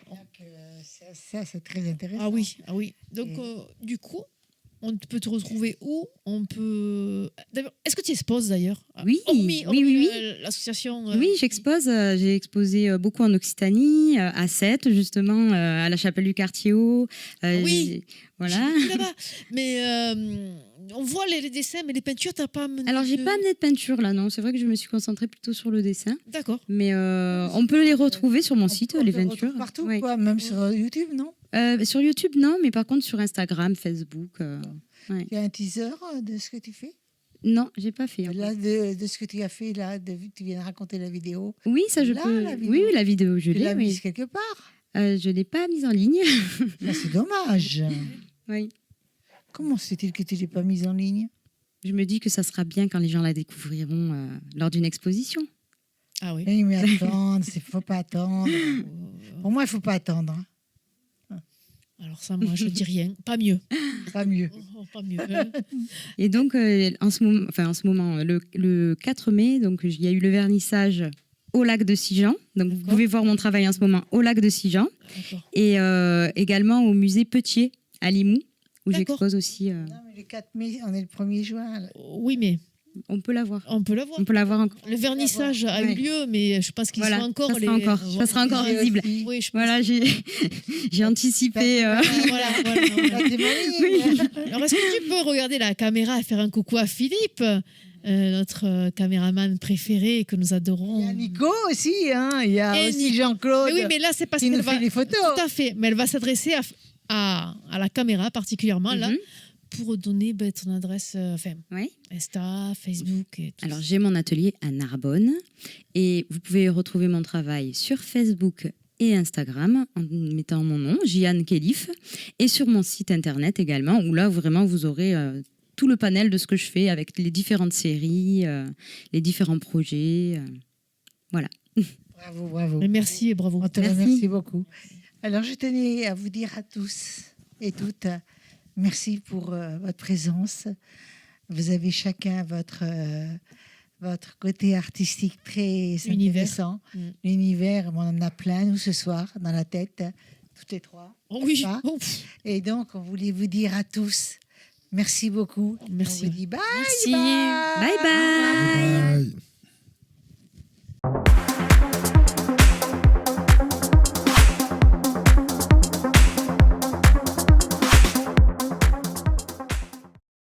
Donc, ça, c'est très intéressant. Ah oui. Donc, du coup, on peut te retrouver où? On peut. Est-ce que tu exposes d'ailleurs? Oui, hormis oui. L'association. Oui, j'expose. J'ai exposé beaucoup en Occitanie, à Sète, justement, à la Chapelle du Quartier-Haut. Oui. Voilà. Là-bas. Mais on voit les dessins, mais les peintures, t'as pas amené. Alors, j'ai pas amené de peinture là, non. C'est vrai que je me suis concentrée plutôt sur le dessin. D'accord. Mais on peut les retrouver sur mon site, les peintures. Partout, quoi, même sur YouTube, non? Sur YouTube, non, mais par contre sur Instagram, Facebook. Il y a un teaser de ce que tu fais? Non, j'ai pas fait. Là, de ce que tu as fait, là, tu viens de raconter la vidéo. Oui, ça je peux. Oui, la vidéo, je l'ai. Tu l'as mise quelque part? Je l'ai pas mise en ligne. C'est dommage. Oui. Comment se fait-il que tu l'aies pas mise en ligne? Je me dis que ça sera bien quand les gens la découvriront lors d'une exposition. Ah oui. Oui, mais attendre, il faut pas attendre. Pour moi, il faut pas attendre. Alors ça, moi, je dis rien. Pas mieux. Pas mieux. Pas mieux. Et donc, en ce moment, le 4 mai, donc il y a eu le vernissage au lac de Sigean. Donc, vous pouvez voir mon travail en ce moment au lac de Sigean. Et également au musée Petier à Limoux, où D'accord. j'expose aussi. Non, mais le 4 mai, on est le 1er juin. Là. Oui, mais On peut la voir. on peut la voir. On peut la voir encore. Le vernissage a eu Ouais. lieu, mais je pense qu'il Voilà, sera encore. ça sera encore visible. Oui, je pense. Voilà, j'ai anticipé. Voilà. Alors, est-ce que tu peux regarder la caméra et faire un coucou à Philippe, notre caméraman préféré que nous adorons. Il y a Nico aussi, hein. Il y a Et aussi Jean-Claude. Mais oui, mais là, c'est parce qui qu'elle nous fait les photos. Tout à fait. Mais elle va s'adresser à la caméra particulièrement, là, pour donner ton adresse, Insta, Facebook et tout. Alors, j'ai mon atelier à Narbonne et vous pouvez retrouver mon travail sur Facebook et Instagram en mettant mon nom, Jiane Khelif, et sur mon site internet également, où là, vraiment, vous aurez tout le panel de ce que je fais avec les différentes séries, les différents projets. Voilà. Bravo. Et merci et bravo. On te remercie beaucoup. Alors, je tenais à vous dire à tous et toutes, merci pour votre présence. Vous avez chacun votre côté artistique très intéressant. L'univers, on en a plein, nous, ce soir, dans la tête, toutes les trois. Oh oui. Et donc, on voulait vous dire à tous, merci beaucoup. Merci. On vous dit bye. Merci. Bye bye.